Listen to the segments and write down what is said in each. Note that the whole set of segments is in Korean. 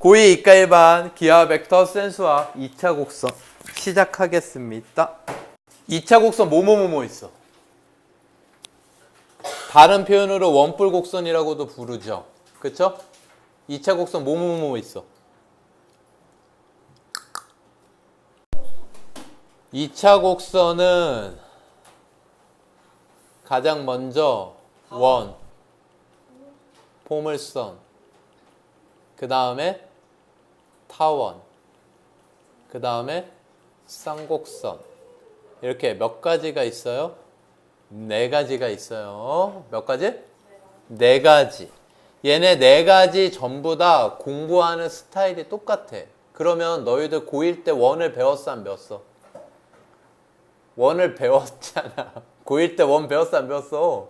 고2 이과 1반 기하 벡터 센수학 2차 곡선 시작하겠습니다. 2차 곡선 뭐뭐뭐뭐 있어. 다른 표현으로 원뿔 곡선이라고도 부르죠. 그쵸? 2차 곡선 뭐뭐뭐뭐 있어. 2차 곡선은 가장 먼저 원, 포물선, 그 다음에 타원, 그 다음에 쌍곡선. 이렇게 몇 가지가 있어요? 네 가지가 있어요. 몇 가지? 네 가지. 얘네 네 가지 전부 다 공부하는 스타일이 똑같아. 그러면 너희들 고1 때 원을 배웠어, 안 배웠어? 원을 배웠잖아. 고1 때 원 배웠어, 안 배웠어?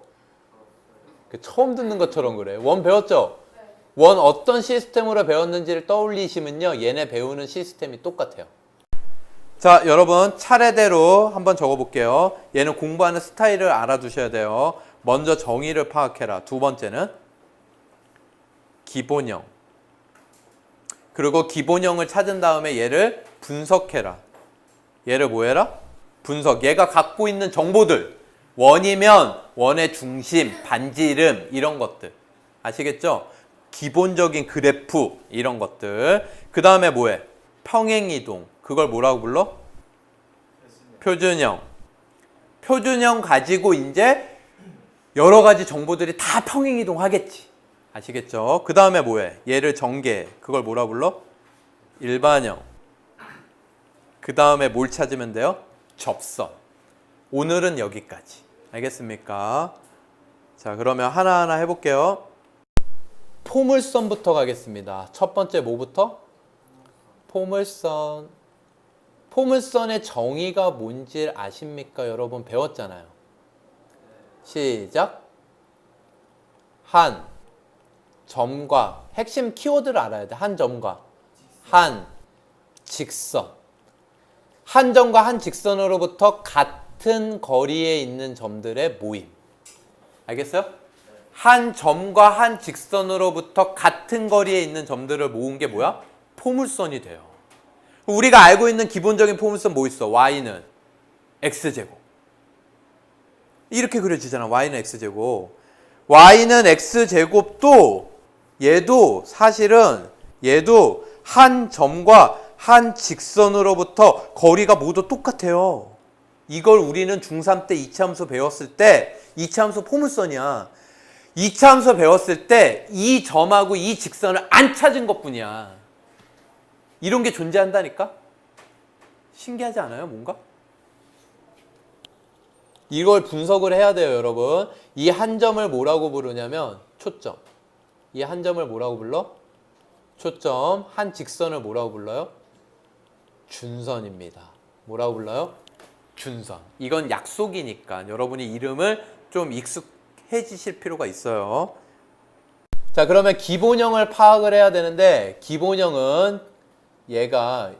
처음 듣는 것처럼 그래. 원 배웠죠? 원 어떤 시스템으로 배웠는지를 떠올리시면요, 얘네 배우는 시스템이 똑같아요. 자, 여러분 차례대로 한번 적어볼게요. 얘는 공부하는 스타일을 알아두셔야 돼요. 먼저 정의를 파악해라. 두 번째는 기본형. 그리고 기본형을 찾은 다음에 얘를 분석해라. 얘를 뭐 해라? 분석. 얘가 갖고 있는 정보들. 원이면 원의 중심, 반지름 이런 것들. 아시겠죠? 기본적인 그래프 이런 것들. 그 다음에 뭐해? 평행이동. 그걸 뭐라고 불러? 표준형. 표준형 가지고 이제 여러 가지 정보들이 다 평행이동 하겠지. 아시겠죠? 그 다음에 뭐해? 얘를 전개. 그걸 뭐라고 불러? 일반형. 그 다음에 뭘 찾으면 돼요? 접선. 오늘은 여기까지. 알겠습니까? 자, 그러면 하나하나 해볼게요. 포물선부터 가겠습니다. 첫 번째 뭐부터? 포물선. 포물선의 정의가 뭔지 아십니까? 여러분 배웠잖아요. 시작. 한 점과 핵심 키워드를 알아야 돼. 한 점과 한 직선. 한 점과 한 직선으로부터 같은 거리에 있는 점들의 모임. 알겠어요? 한 점과 한 직선으로부터 같은 거리에 있는 점들을 모은 게 뭐야? 포물선이 돼요. 우리가 알고 있는 기본적인 포물선 뭐 있어? y는 x제곱. 이렇게 그려지잖아. y는 x제곱. y는 x제곱도 얘도 사실은 얘도 한 점과 한 직선으로부터 거리가 모두 똑같아요. 이걸 우리는 중3 때 이차함수 배웠을 때 이차함수 포물선이야. 이차함수 배웠을 때 이 점하고 이 직선을 안 찾은 것뿐이야. 이런 게 존재한다니까? 신기하지 않아요? 뭔가? 이걸 분석을 해야 돼요, 여러분. 이 한 점을 뭐라고 부르냐면 초점. 이 한 점을 뭐라고 불러? 초점. 한 직선을 뭐라고 불러요? 준선입니다. 뭐라고 불러요? 준선. 이건 약속이니까 여러분이 이름을 좀 익숙해지실 필요가 있어요. 자, 그러면 기본형을 파악을 해야 되는데 기본형은 얘가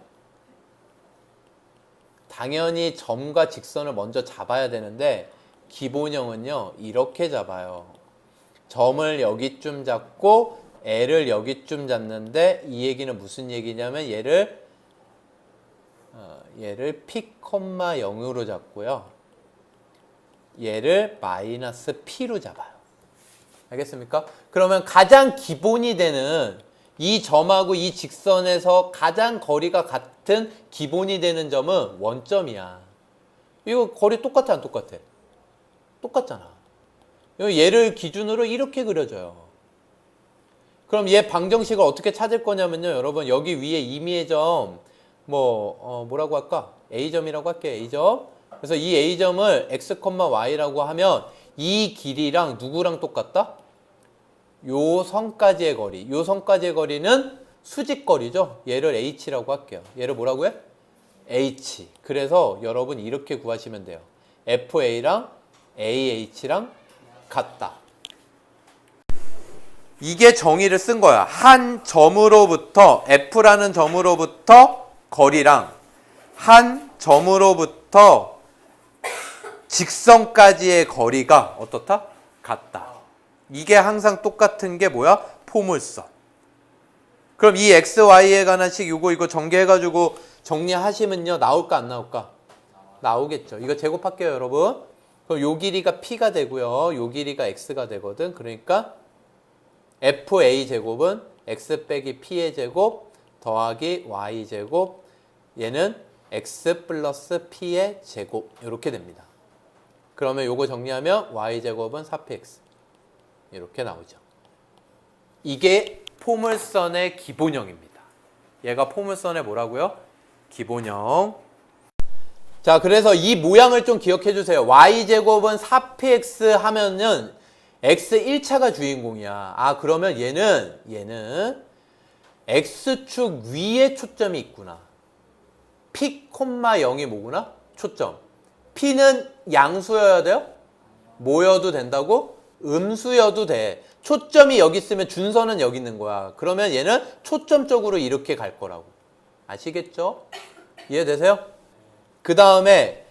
당연히 점과 직선을 먼저 잡아야 되는데 기본형은요 이렇게 잡아요. 점을 여기쯤 잡고 L을 여기쯤 잡는데 이 얘기는 무슨 얘기냐면 얘를 P, 0으로 잡고요. 얘를 마이너스 P로 잡아요. 알겠습니까? 그러면 가장 기본이 되는 이 점하고 이 직선에서 가장 거리가 같은 기본이 되는 점은 원점이야. 이거 거리 똑같아, 안 똑같아? 똑같잖아. 얘를 기준으로 이렇게 그려져요. 그럼 얘 방정식을 어떻게 찾을 거냐면요. 여러분 여기 위에 임의의 점 뭐라고 할까? A점이라고 할게요. A점. 그래서 이 A점을 x, y라고 하면 이 길이랑 누구랑 똑같다? 요 선까지의 거리. 요 선까지의 거리는 수직거리죠. 얘를 h라고 할게요. 얘를 뭐라고 해? h. 그래서 여러분 이렇게 구하시면 돼요. fa랑 ah랑 같다. 이게 정의를 쓴 거야. 한 점으로부터 f라는 점으로부터 거리랑 한 점으로부터 직선까지의 거리가 어떻다? 같다. 이게 항상 똑같은 게 뭐야? 포물선. 그럼 이 x, y에 관한 식 이거 전개해가지고 정리하시면요. 나올까 안 나올까? 나오겠죠. 이거 제곱할게요, 여러분. 그럼 요 길이가 p가 되고요. 요 길이가 x가 되거든. 그러니까 fa 제곱은 x 빼기 p의 제곱 더하기 y 제곱 얘는 x 플러스 p의 제곱 이렇게 됩니다. 그러면 요거 정리하면 y 제곱은 4px 이렇게 나오죠. 이게 포물선의 기본형입니다. 얘가 포물선의 뭐라고요? 기본형. 자, 그래서 이 모양을 좀 기억해 주세요. y제곱은 4px 하면은 x 1차가 주인공이야. 아, 그러면 얘는 x축 위에 초점이 있구나. p, 0이 뭐구나? 초점. p는 양수여야 돼요? 뭐여도 된다고? 음수여도 돼. 초점이 여기 있으면 준선은 여기 있는 거야. 그러면 얘는 초점적으로 이렇게 갈 거라고. 아시겠죠? 이해되세요? 그 다음에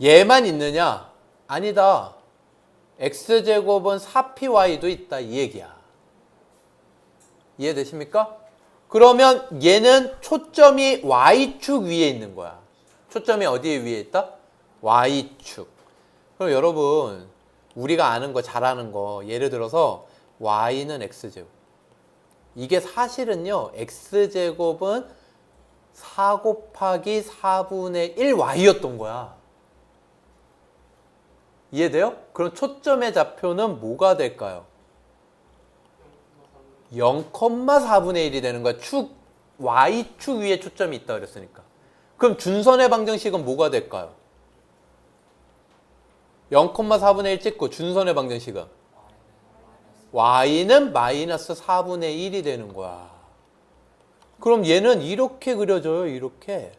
얘만 있느냐? 아니다. x제곱은 4py도 있다. 이 얘기야. 이해되십니까? 그러면 얘는 초점이 y축 위에 있는 거야. 초점이 어디에 위에 있다? y축. 그럼 여러분 우리가 아는 거, 잘 아는 거, 예를 들어서 y는 x제곱. 이게 사실은요, x제곱은 4 곱하기 4분의 1 y였던 거야. 이해돼요? 그럼 초점의 좌표는 뭐가 될까요? 0,4분의 1이 되는 거야. y축 위에 초점이 있다 그랬으니까. 그럼 준선의 방정식은 뭐가 될까요? 0,4분의 1 찍고 준선의 방정식은 y는 마이너스 4분의 1이 되는 거야. 그럼 얘는 이렇게 그려져요. 이렇게.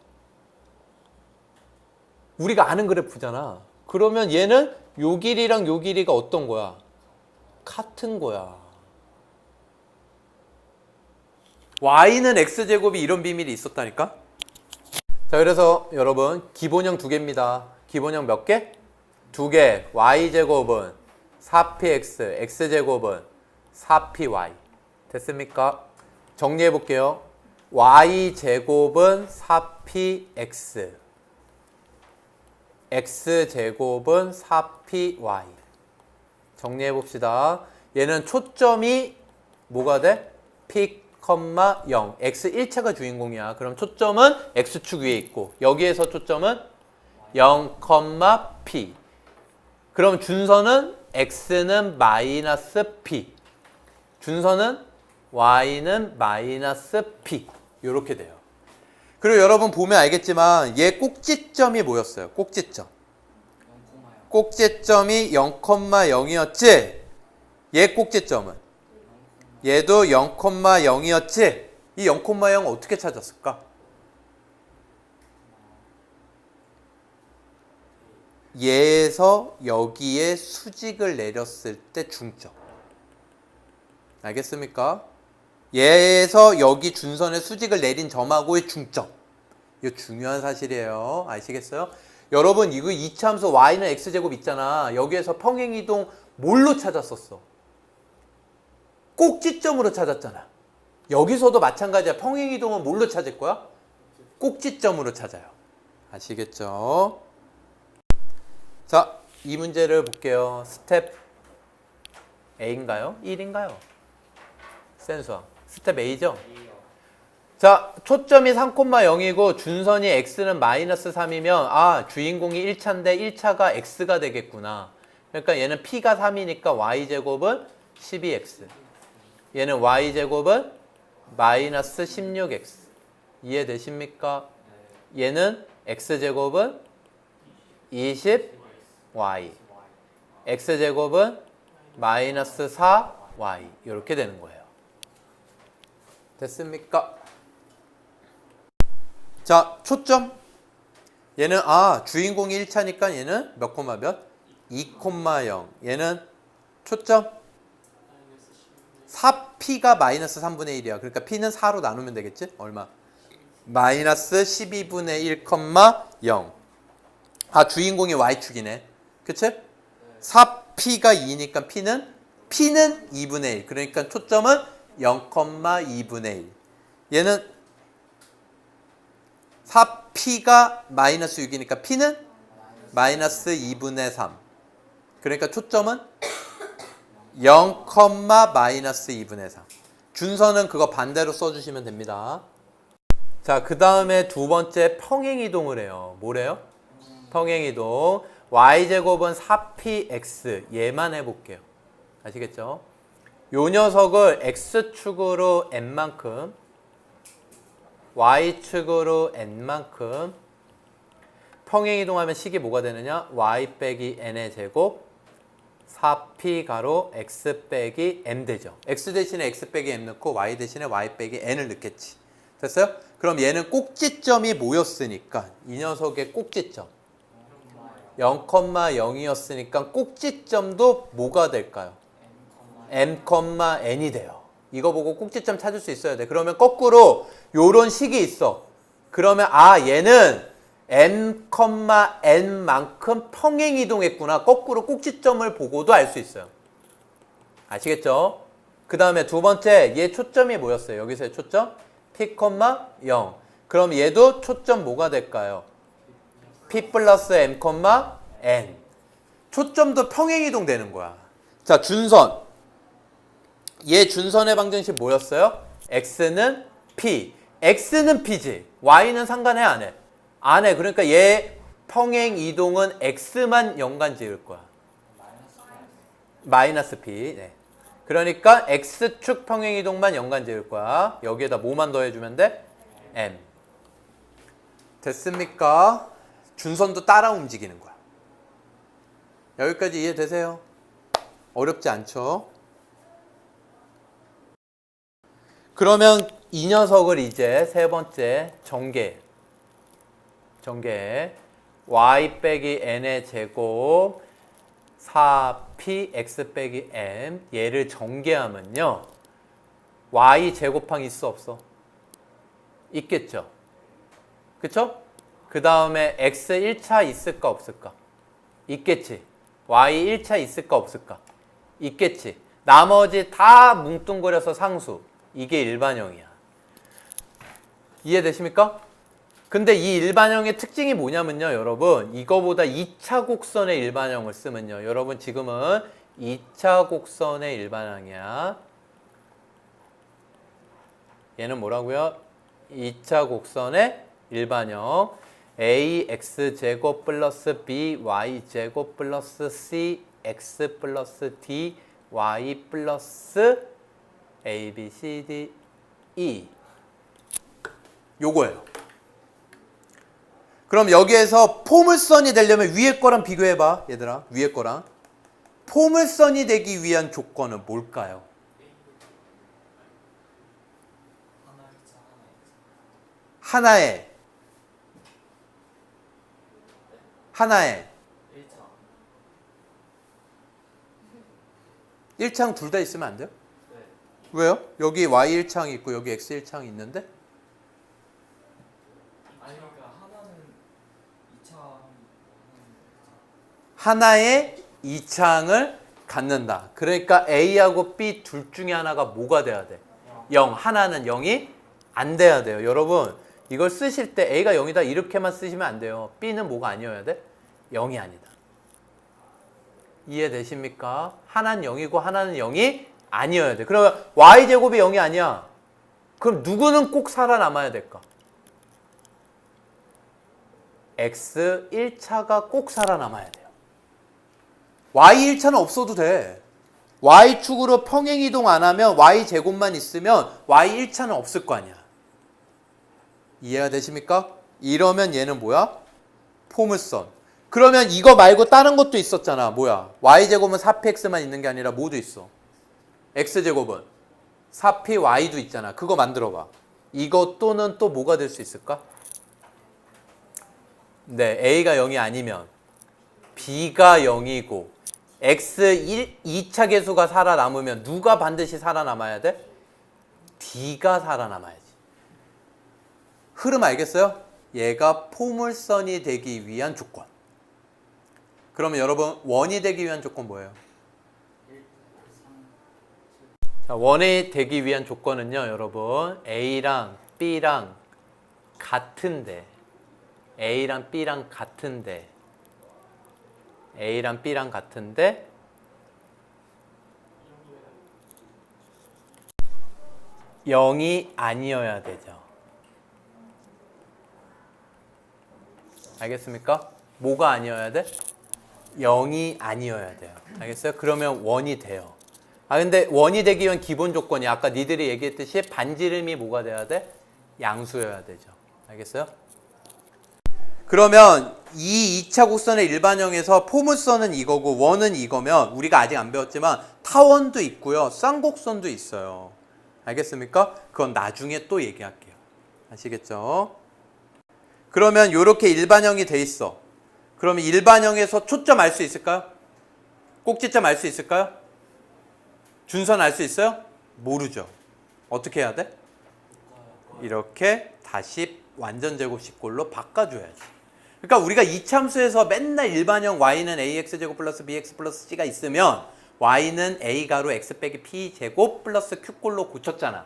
우리가 아는 그래프잖아. 그러면 얘는 요 길이랑 요 길이가 어떤 거야? 같은 거야. y는 x제곱이 이런 비밀이 있었다니까? 자, 그래서 여러분 기본형 2개입니다. 기본형 몇 개? 2개. y제곱은 4px, x제곱은 4py. 됐습니까? 정리해 볼게요. y제곱은 4px, x제곱은 4py. 정리해 봅시다. 얘는 초점이 뭐가 돼? p, 0, x 1차가 주인공이야. 그럼 초점은 x축 위에 있고 여기에서 초점은 0, p. 그럼 준선은 x는 마이너스 p. 준선은 y는 마이너스 p. 이렇게 돼요. 그리고 여러분 보면 알겠지만 얘 꼭지점이 뭐였어요? 꼭지점. 꼭지점이 0,0이었지? 얘 꼭지점은? 얘도 0,0이었지? 이 0,0 어떻게 찾았을까? 얘에서 여기에 수직을 내렸을 때 중점. 알겠습니까? 얘에서 여기 준선에 수직을 내린 점하고의 중점. 이거 중요한 사실이에요. 아시겠어요? 여러분 이거 이차함수 y는 x제곱 있잖아. 여기에서 평행이동 뭘로 찾았었어? 꼭지점으로 찾았잖아. 여기서도 마찬가지야. 평행이동은 뭘로 찾을 거야? 꼭지점으로 찾아요. 아시겠죠? 자, 이 문제를 볼게요. 스텝 A인가요? 1인가요? 센수학. 스텝 A죠? 자, 초점이 3,0이고 준선이 x는 마이너스 3이면 아, 주인공이 1차인데 1차가 x가 되겠구나. 그러니까 얘는 p가 3이니까 y제곱은 12x. 얘는 y제곱은 마이너스 16x. 이해되십니까? 얘는 x제곱은 20y. x제곱은 마이너스 4y. 이렇게 되는 거예요. 됐습니까? 자, 초점. 얘는 주인공이 1차니까 얘는 몇 콤마 몇? 2,0. 얘는 초점 4p가 마이너스 3분의 1이야. 그러니까 p는 4로 나누면 되겠지? 얼마? 마이너스 12분의 1,0. 주인공이 y축이네. 그치? 4p가 2니까 p는 2분의 1. 그러니까 초점은 0,2분의 1. 얘는 4p가 마이너스 6이니까 p는 마이너스 2분의 3. 그러니까 초점은 0, 마이너스 2분의 3. 준서는 그거 반대로 써주시면 됩니다. 자, 그 다음에 두 번째 평행이동을 해요. 뭐래요? 평행이동. y제곱은 4px. 얘만 해볼게요. 아시겠죠? 요 녀석을 x축으로 n만큼, y축으로 n만큼 평행이동하면 식이 뭐가 되느냐? y 빼기 n의 제곱 4p 가로 x 빼기 m 되죠. x 대신에 x 빼기 m 넣고 y 대신에 y 빼기 n을 넣겠지. 됐어요? 그럼 얘는 꼭지점이 뭐였으니까 이 녀석의 꼭지점 0,0이었으니까 꼭지점도 뭐가 될까요? m,n이 돼요. 이거 보고 꼭지점 찾을 수 있어야 돼. 그러면 거꾸로 요런 식이 있어. 그러면 얘는 m,n만큼 평행이동했구나. 거꾸로 꼭지점을 보고도 알 수 있어요. 아시겠죠? 그 다음에 두 번째, 얘 초점이 뭐였어요? 여기서의 초점? p, 0. 그럼 얘도 초점 뭐가 될까요? p 플러스 m, n. 초점도 평행이동 되는 거야. 자, 준선. 얘 준선의 방정식 뭐였어요? x는 p. x는 p지. y는 상관해, 안 해? 안 해. 그러니까 얘 평행이동은 x만 연관 지을 거야. 마이너스 p. 네. 그러니까 x축 평행이동만 연관 지을 거야. 여기에다 뭐만 더해주면 돼? m. 됐습니까? 준선도 따라 움직이는 거야. 여기까지 이해되세요? 어렵지 않죠? 그러면 이 녀석을 이제 세 번째 전개 y 빼기 n의 제곱 4p x 빼기 m 얘를 전개하면요 y 제곱항 있어 없어? 있겠죠? 그쵸? 그 다음에 x 1차 있을까 없을까? 있겠지. y 1차 있을까 없을까? 있겠지. 나머지 다 뭉뚱그려서 상수. 이게 일반형이야. 이해되십니까? 근데 이 일반형의 특징이 뭐냐면요, 여러분. 이거보다 2차 곡선의 일반형을 쓰면요. 여러분 지금은 2차 곡선의 일반형이야. 얘는 뭐라고요? 2차 곡선의 일반형. ax제곱 플러스 by제곱 플러스 cx 플러스 dy 플러스 a, b, c, d, e 요거예요. 그럼 여기에서 포물선이 되려면 위에 거랑 비교해봐. 얘들아, 위에 거랑. 포물선이 되기 위한 조건은 뭘까요? 하나의 1창 둘 다 있으면 안 돼요? 왜요? 여기 y1창이 있고 여기 x1창이 있는데? 아니 그러니까 하나는 2차 하나의 2창을 갖는다. 그러니까 A하고 B 둘 중에 하나가 뭐가 돼야 돼? 0. 하나는 0이 안 돼야 돼요. 여러분 이걸 쓰실 때 A가 0이다 이렇게만 쓰시면 안 돼요. B는 뭐가 아니어야 돼? 0이 아니다. 이해되십니까? 하나는 0이고 하나는 0이 아니어야 돼. 그러면 Y제곱이 0이 아니야. 그럼 누구는 꼭 살아남아야 될까? X 1차가 꼭 살아남아야 돼요. Y 1차는 없어도 돼. Y축으로 평행이동 안 하면 Y제곱만 있으면 Y 1차는 없을 거 아니야. 이해가 되십니까? 이러면 얘는 뭐야? 포물선. 그러면 이거 말고 다른 것도 있었잖아. 뭐야? Y제곱은 4px만 있는 게 아니라 뭐도 있어? X제곱은 4py도 있잖아. 그거 만들어봐. 이거 또는 또 뭐가 될 수 있을까? 네, A가 0이 아니면 B가 0이고 X 2차 계수가 살아남으면 누가 반드시 살아남아야 돼? D가 살아남아야지. 흐름 알겠어요? 얘가 포물선이 되기 위한 조건. 그러면 여러분 원이 되기 위한 조건 뭐예요? 자, 원이 되기 위한 조건은요, 여러분 A랑 B랑 같은데 A랑 B랑 같은데 A랑 B랑 같은데 0이 아니어야 되죠. 알겠습니까? 뭐가 아니어야 돼? 0이 아니어야 돼요. 알겠어요? 그러면 1이 돼요. 아 근데 1이 되기 위한 기본 조건이 아까 니들이 얘기했듯이 반지름이 뭐가 돼야 돼? 양수여야 되죠. 알겠어요? 그러면 이 2차 곡선의 일반형에서 포물선은 이거고 원은 이거면 우리가 아직 안 배웠지만 타원도 있고요. 쌍곡선도 있어요. 알겠습니까? 그건 나중에 또 얘기할게요. 아시겠죠? 그러면 이렇게 일반형이 돼 있어. 그러면 일반형에서 초점 알 수 있을까요? 꼭지점 알 수 있을까요? 준선 알 수 있어요? 모르죠. 어떻게 해야 돼? 이렇게 다시 완전 제곱식꼴로 바꿔줘야지. 그러니까 우리가 이참수에서 맨날 일반형 y는 ax제곱 플러스 bx 플러스 c가 있으면 y는 a 가로 x 빼기 p 제곱 플러스 q꼴로 고쳤잖아.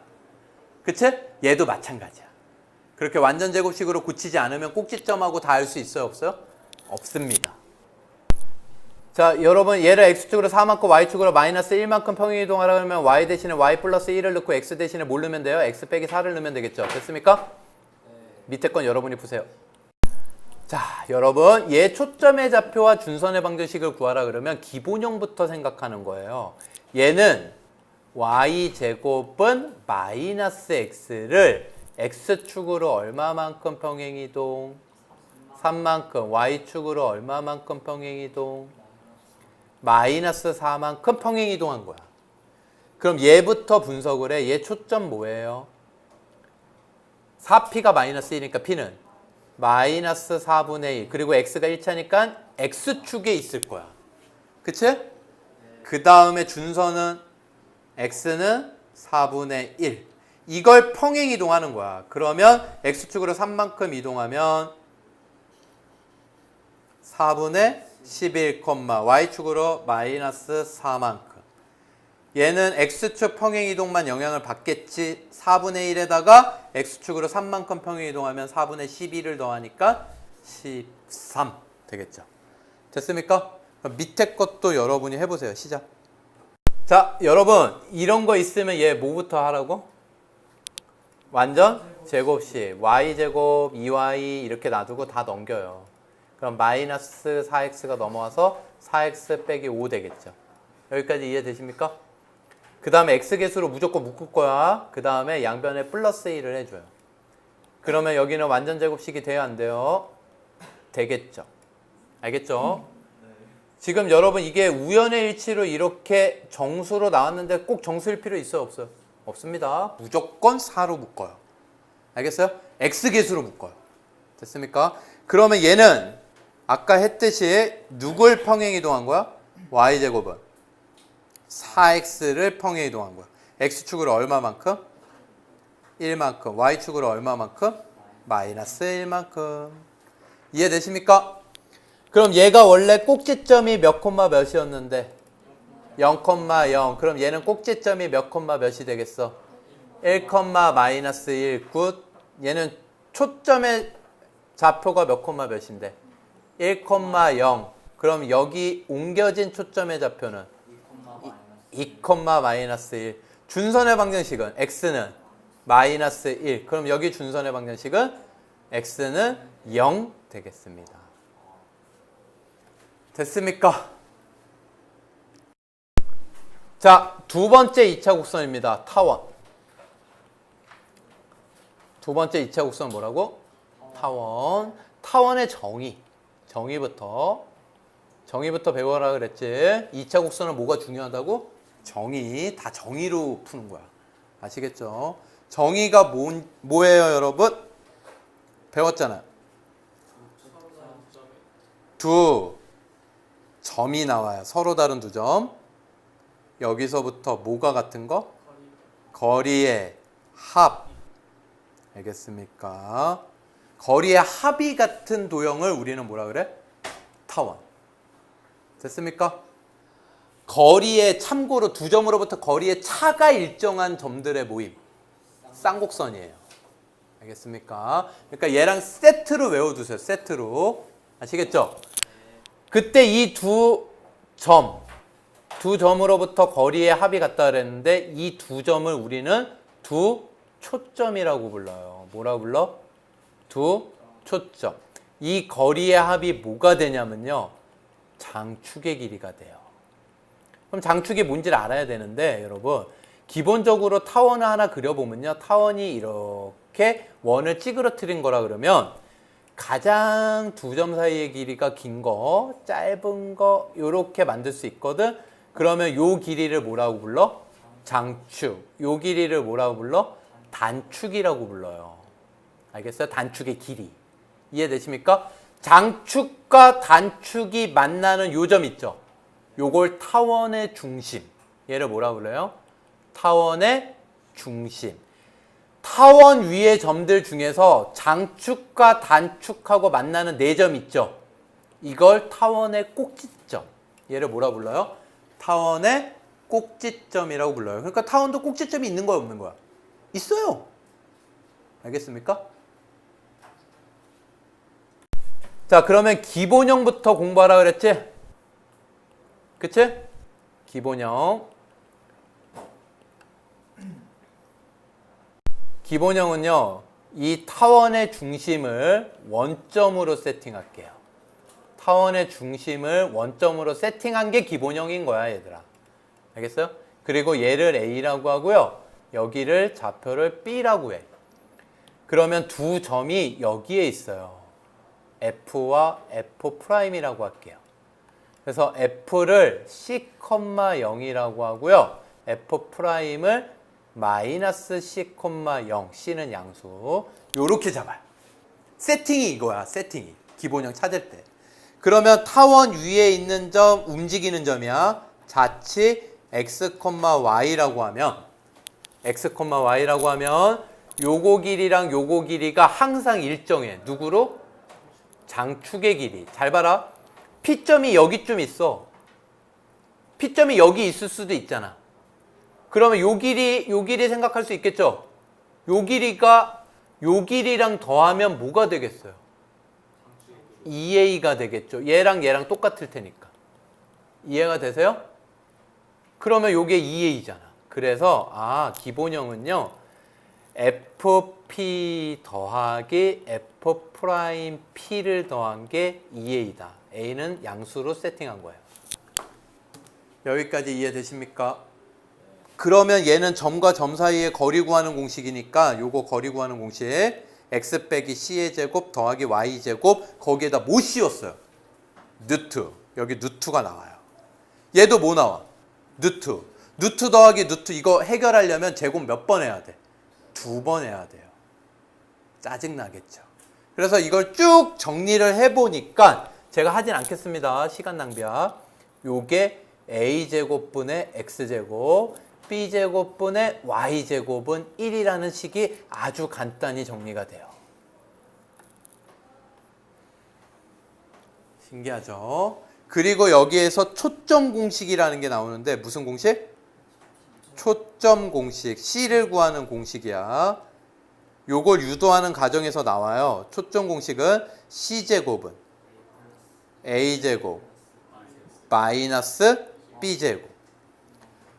그치? 얘도 마찬가지야. 그렇게 완전 제곱식으로 고치지 않으면 꼭지점하고 다 알 수 있어요? 없어요? 없습니다. 자, 여러분 얘를 x축으로 4만큼 y축으로 마이너스 1만큼 평행이동하라 그러면 y 대신에 y 플러스 1을 넣고 x 대신에 뭘 넣으면 돼요? x 빼기 4를 넣으면 되겠죠. 됐습니까? 밑에 건 여러분이 푸세요. 자, 여러분 얘 초점의 좌표와 준선의 방정식을 구하라 그러면 기본형부터 생각하는 거예요. 얘는 y제곱은 마이너스 x를 x축으로 얼마만큼 평행이동? 3만큼. y축으로 얼마만큼 평행이동? 마이너스 4만큼 평행이동한 거야. 그럼 얘부터 분석을 해. 얘 초점 뭐예요? 4p가 마이너스 1이니까 p는 마이너스 4분의 1. 그리고 x가 1차니까 x축에 있을 거야. 그치? 그 다음에 준선은 x는 4분의 1. 이걸 평행 이동하는 거야. 그러면 x축으로 3만큼 이동하면 4분의 11, y축으로 마이너스 4만큼. 얘는 x축 평행 이동만 영향을 받겠지. 4분의 1에다가 x축으로 3만큼 평행 이동하면 4분의 11을 더하니까 13 되겠죠. 됐습니까? 그럼 밑에 것도 여러분이 해보세요. 시작. 자, 여러분 이런 거 있으면 얘 뭐부터 하라고? 완전 제곱식 y제곱 2y 이렇게 놔두고 다 넘겨요. 그럼 마이너스 4x가 넘어와서 4x 빼기 5 되겠죠. 여기까지 이해되십니까? 그 다음에 x개수로 무조건 묶을 거야. 그 다음에 양변에 플러스 1을 해줘요. 그러면 여기는 완전 제곱식이 돼요? 안 돼요? 되겠죠. 알겠죠? 지금 여러분 이게 우연의 일치로 이렇게 정수로 나왔는데 꼭 정수일 필요 있어요? 없어요? 없습니다. 무조건 4로 묶어요. 알겠어요? x개수로 묶어요. 됐습니까? 그러면 얘는 아까 했듯이 누굴 평행 이동한 거야? y제곱은 4x를 평행 이동한 거야. x축으로 얼마만큼? 1만큼. y축으로 얼마만큼? 마이너스 1만큼. 이해되십니까? 그럼 얘가 원래 꼭지점이 몇 콤마 몇이었는데 0,0. 그럼 얘는 꼭지점이 몇 콤마 몇이 되겠어? 1, 마이너스 1, 굿. 얘는 초점의 좌표가 몇 콤마 몇인데? 1, 0. 그럼 여기 옮겨진 초점의 좌표는 2, 마이너스 1. 준선의 방정식은 x는 마이너스 1. 그럼 여기 준선의 방정식은 x는 0 되겠습니다. 됐습니까? 자, 두 번째 2차 곡선입니다. 타원. 두 번째 2차 곡선 뭐라고? 타원. 타원의 정의부터 배워라 그랬지. 2차 곡선은 뭐가 중요하다고? 정의. 다 정의로 푸는 거야. 아시겠죠? 정의가 뭐예요, 여러분? 배웠잖아요. 두 점이 나와요. 서로 다른 두 점. 여기서부터 뭐가 같은 거? 거리의 합. 알겠습니까? 거리의 합이 같은 도형을 우리는 뭐라 그래? 타원. 됐습니까? 거리의 참고로 두 점으로부터 거리의 차가 일정한 점들의 모임. 쌍곡선이에요. 알겠습니까? 그러니까 얘랑 세트로 외워두세요. 세트로. 아시겠죠? 그때 이 두 점으로부터 거리의 합이 같다 그랬는데 이 두 점을 우리는 두 초점이라고 불러요. 뭐라고 불러? 두 초점. 이 거리의 합이 뭐가 되냐면요. 장축의 길이가 돼요. 그럼 장축이 뭔지를 알아야 되는데 여러분 기본적으로 타원을 하나 그려보면요. 타원이 이렇게 원을 찌그러뜨린 거라 그러면 가장 두 점 사이의 길이가 긴 거, 짧은 거 이렇게 만들 수 있거든. 그러면 요 길이를 뭐라고 불러? 장축. 요 길이를 뭐라고 불러? 단축이라고 불러요. 알겠어요? 단축의 길이. 이해되십니까? 장축과 단축이 만나는 요 점 있죠? 요걸 타원의 중심. 얘를 뭐라고 불러요? 타원의 중심. 타원 위의 점들 중에서 장축과 단축하고 만나는 네 점 있죠? 이걸 타원의 꼭지점. 얘를 뭐라 불러요? 타원의 꼭지점이라고 불러요. 그러니까 타원도 꼭지점이 있는 거야, 없는 거야? 있어요. 알겠습니까? 자, 그러면 기본형부터 공부하라 그랬지? 그치? 기본형. 기본형은요, 이 타원의 중심을 원점으로 세팅할게요. 타원의 중심을 원점으로 세팅한 게 기본형인 거야, 얘들아. 알겠어요? 그리고 얘를 A라고 하고요. 여기를 좌표를 B라고 해. 그러면 두 점이 여기에 있어요. F와 F'이라고 할게요. 그래서 F를 C,0이라고 하고요. F'을 마이너스 C,0, C는 양수. 요렇게 잡아요. 세팅이 이거야, 세팅이. 기본형 찾을 때. 그러면 타원 위에 있는 점, 움직이는 점이야. 자칫 X, Y라고 하면, X, Y라고 하면, 요거 길이랑 요거 길이가 항상 일정해. 누구로? 장축의 길이. 잘 봐라. P점이 여기쯤 있어. P점이 여기 있을 수도 있잖아. 그러면 요 길이 생각할 수 있겠죠? 요 길이가 요 길이랑 더하면 뭐가 되겠어요? 2A가 되겠죠. 얘랑 똑같을 테니까. 이해가 되세요? 그러면 요게 2A잖아. 그래서 기본형은요. FP 더하기 F'P를 더한 게 2A다. A는 양수로 세팅한 거예요. 여기까지 이해되십니까? 그러면 얘는 점과 점 사이의 거리 구하는 공식이니까 요거 거리 구하는 공식 x 빼기 c의 제곱 더하기 y 제곱 거기에다 뭐 씌웠어요? 누트. 여기 누트가 나와요. 얘도 뭐 나와? 누트. 누트 더하기 누트 이거 해결하려면 제곱 몇 번 해야 돼? 2번 해야 돼요. 짜증나겠죠. 그래서 이걸 쭉 정리를 해보니까 제가 하진 않겠습니다. 시간 낭비야. 요게 a제곱분의 x제곱 b제곱분의 y제곱은 1이라는 식이 아주 간단히 정리가 돼요. 신기하죠? 그리고 여기에서 초점 공식이라는 게 나오는데 무슨 공식? 초점 공식. C를 구하는 공식이야. 요걸 유도하는 과정에서 나와요. 초점 공식은 C제곱은 A제곱 마이너스 B제곱.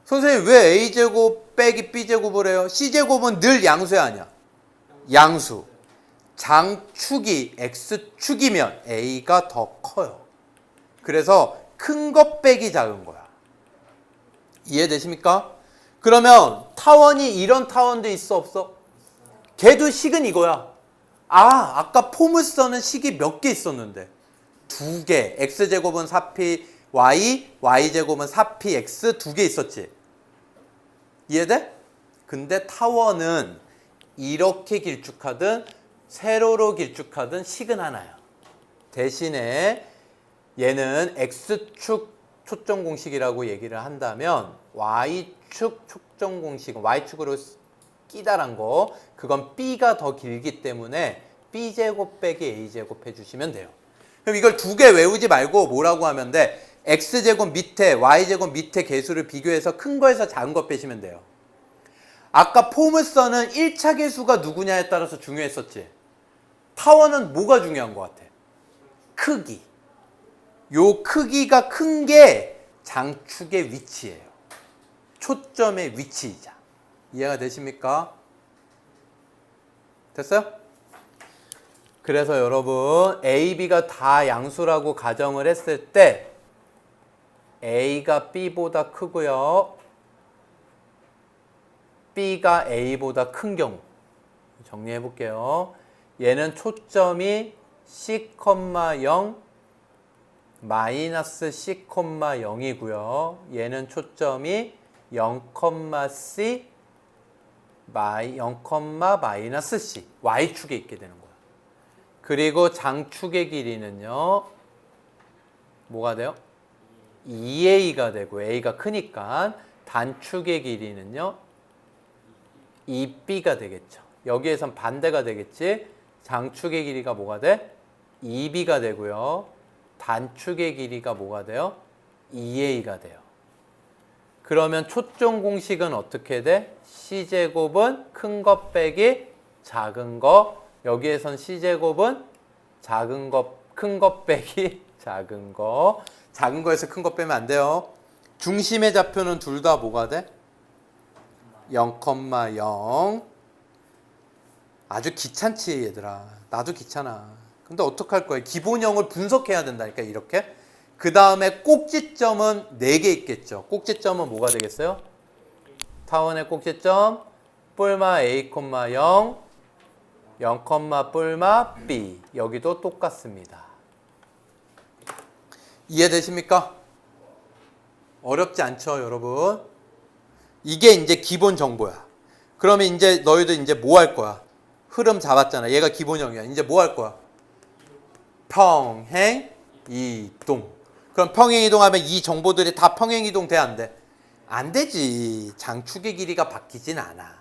선생님 왜 A제곱 빼기 B제곱을 해요? C제곱은 늘 양수야 아니야? 양수. 장축이 X축이면 A가 더 커요. 그래서 큰 것 빼기 작은 거야. 이해되십니까? 그러면 타원이 이런 타원도 있어 없어? 걔도 식은 이거야. 아까 포물선은 식이 몇 개 있었는데 2개. X제곱은 4P Y, Y제곱은 4P X 2개 있었지. 이해돼? 근데 타원은 이렇게 길쭉하든 세로로 길쭉하든 식은 하나야. 대신에 얘는 X축 초점 공식이라고 얘기를 한다면 Y축 초점 공식은 Y축으로 끼다란 거 그건 B가 더 길기 때문에 B제곱 빼기 A제곱 해주시면 돼요. 그럼 이걸 2개 외우지 말고 뭐라고 하면 돼? X제곱 밑에 Y제곱 밑에 개수를 비교해서 큰 거에서 작은 거 빼시면 돼요. 아까 포물선은 1차 계수가 누구냐에 따라서 중요했었지. 타원은 뭐가 중요한 것 같아? 크기. 요 크기가 큰 게 장축의 위치예요. 초점의 위치이자. 이해가 되십니까? 됐어요? 그래서 여러분 A, B가 다 양수라고 가정을 했을 때 A가 B보다 크고요. B가 A보다 큰 경우. 정리해 볼게요. 얘는 초점이 C, 0 마이너스 C, 0이고요. 얘는 초점이 0, C 0, 마이너스 C Y축에 있게 되는 거예요. 그리고 장축의 길이는요. 뭐가 돼요? 2A가 되고 A가 크니까 단축의 길이는요. 2B가 되겠죠. 여기에선 반대가 되겠지. 장축의 길이가 뭐가 돼? 2B가 되고요. 단축의 길이가 뭐가 돼요? 2A가 돼요. 그러면 초점 공식은 어떻게 돼? C제곱은 큰 것 빼기 작은 거. 여기에선 C제곱은 작은 거, 큰 것 빼기 작은 거. 작은 거에서 큰 거 빼면 안 돼요. 중심의 좌표는 둘 다 뭐가 돼? 0, 0. 아주 귀찮지 얘들아. 나도 귀찮아. 근데 어떡할 거야? 기본형을 분석해야 된다니까 이렇게. 그 다음에 꼭지점은 4개 있겠죠. 꼭지점은 뭐가 되겠어요? 타원의 꼭지점 뿔마 A, 0 0, 뿔마 B. 여기도 똑같습니다. 이해되십니까? 어렵지 않죠 여러분? 이게 이제 기본 정보야. 그러면 이제 너희들 이제 뭐 할 거야? 흐름 잡았잖아. 얘가 기본형이야. 이제 뭐 할 거야? 평행 이동. 그럼 평행 이동하면 이 정보들이 다 평행 이동 돼 안 돼? 안 되지. 장축의 길이가 바뀌진 않아.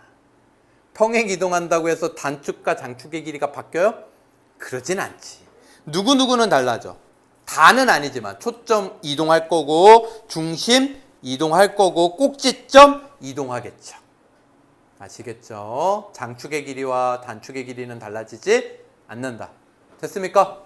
평행 이동한다고 해서 단축과 장축의 길이가 바뀌어요? 그러진 않지. 누구누구는 달라져. 다는 아니지만 초점 이동할 거고 중심 이동할 거고 꼭지점 이동하겠죠. 아시겠죠? 장축의 길이와 단축의 길이는 달라지지 않는다. 됐습니까?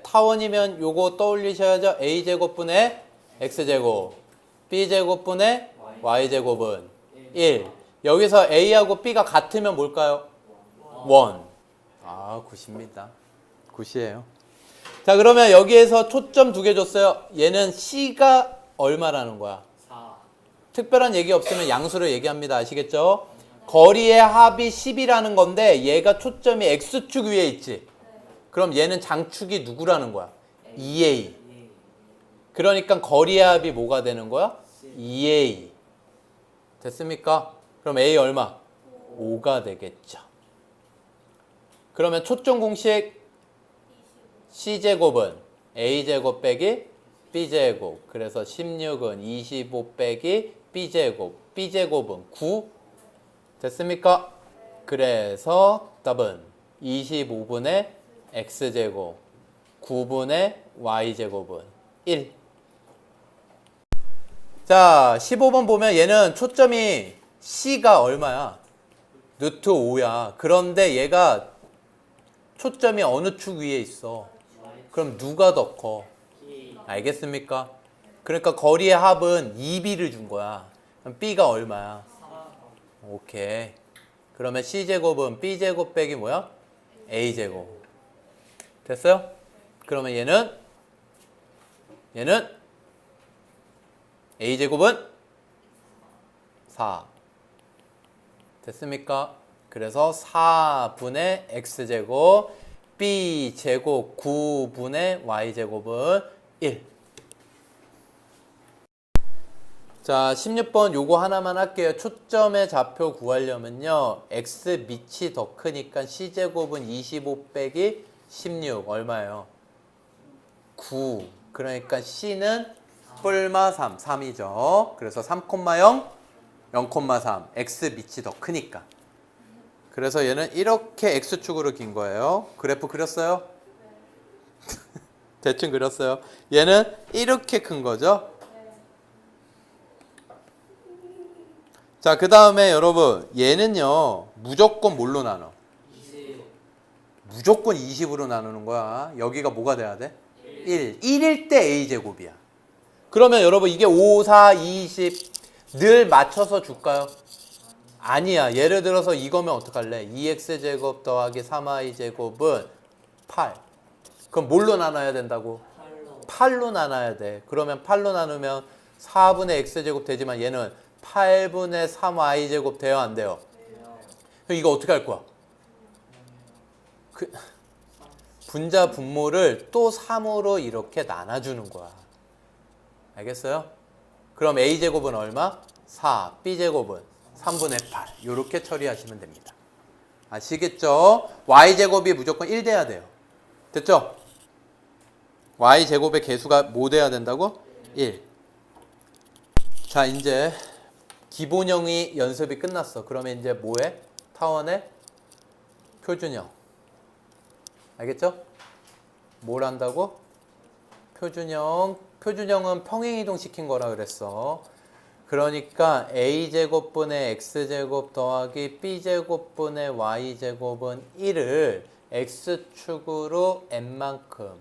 타원이면 요거 떠올리셔야죠. A제곱분의 X제곱, B제곱분의 Y제곱은 1. 여기서 A하고 B가 같으면 뭘까요? 1. 아, 굿입니다. 굿이에요. 자, 그러면 여기에서 초점 2개 줬어요. 얘는 C가 얼마라는 거야? 4. 특별한 얘기 없으면 양수를 얘기합니다. 아시겠죠? 거리의 합이 10이라는 건데 얘가 초점이 X축 위에 있지. 그럼 얘는 장축이 누구라는 거야? 2A. 그러니까 거리의 합이 뭐가 되는 거야? 2A. 됐습니까? 그럼 A 얼마? 5가 되겠죠. 그러면 초점 공식 C제곱은 A제곱 빼기 B제곱. 그래서 16은 25 빼기 B제곱. B제곱은 9. 됐습니까? 그래서 답은 25분의 X제곱, 9분의 Y제곱은 1. 자, 15번 보면 얘는 초점이 C가 얼마야? 루트 5야. 그런데 얘가 초점이 어느 축 위에 있어? 그럼 누가 더 커? 알겠습니까? 그러니까 거리의 합은 2B를 준 거야. 그럼 B가 얼마야? 오케이. 그러면 C제곱은 B제곱 빼기 뭐야? A제곱. 됐어요? 그러면 얘는 A제곱은 4. 됐습니까? 그래서 4분의 X제곱, B제곱 9분의 Y제곱은 1. 자, 16번 요거 하나만 할게요. 초점의 좌표 구하려면요. X 밑이 더 크니까 C제곱은 25 빼기 16 얼마예요? 9. 그러니까 C는 뿔마 3, 3이죠. 그래서 3,0, 0,3. X 밑이 더 크니까. 그래서 얘는 이렇게 X축으로 긴 거예요. 그래프 그렸어요? 대충 그렸어요. 얘는 이렇게 큰 거죠. 자, 그 다음에 여러분 얘는요 무조건 뭘로 나눠? 무조건 20으로 나누는 거야. 여기가 뭐가 돼야 돼? 1. 1일 때 a제곱이야. 그러면 여러분 이게 5, 4, 20 늘 맞춰서 줄까요? 아니야. 예를 들어서 이거면 어떡할래? 2x제곱 더하기 3y제곱은 8. 그럼 뭘로 나눠야 된다고? 8로 나눠야 돼. 그러면 8로 나누면 4분의 x제곱 되지만 얘는 8분의 3y제곱 돼요? 안 돼요? 그럼 이거 어떻게 할 거야? 분자 분모를 또 3으로 이렇게 나눠주는 거야. 알겠어요? 그럼 a제곱은 얼마? 4, b제곱은 3분의 8. 이렇게 처리하시면 됩니다. 아시겠죠? y제곱이 무조건 1 돼야 돼요. 됐죠? y제곱의 개수가 뭐 돼야 된다고? 1. 자, 이제 기본형이 연습이 끝났어. 그러면 이제 뭐해? 타원의 표준형. 알겠죠? 뭘 한다고? 표준형. 표준형은 평행이동 시킨 거라 그랬어. 그러니까 a제곱분의 x제곱 더하기 b제곱분의 y제곱은 1을 x축으로 n만큼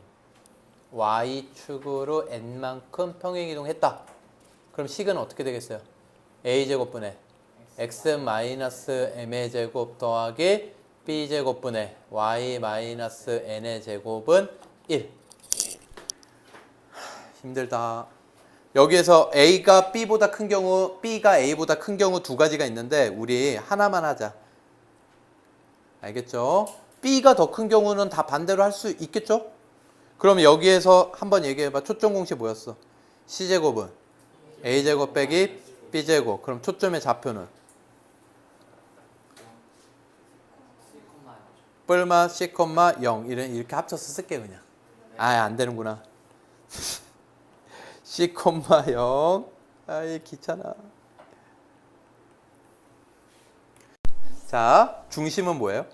y축으로 n만큼 평행이동했다. 그럼 식은 어떻게 되겠어요? a제곱분의 x-m의 제곱 더하기 b제곱분의 y-n의 제곱은 1. 힘들다. 여기에서 a가 b보다 큰 경우, b가 a보다 큰 경우 두 가지가 있는데 우리 하나만 하자. 알겠죠? b가 더 큰 경우는 다 반대로 할 수 있겠죠? 그럼 여기에서 한번 얘기해봐. 초점 공식 뭐였어? c제곱은 a제곱 빼기 b제곱. 그럼 초점의 좌표는? 뿔마 c,0 이렇게 합쳐서 쓸게 그냥. 안 되는구나. c,0 아이 귀찮아. 자, 중심은 뭐예요?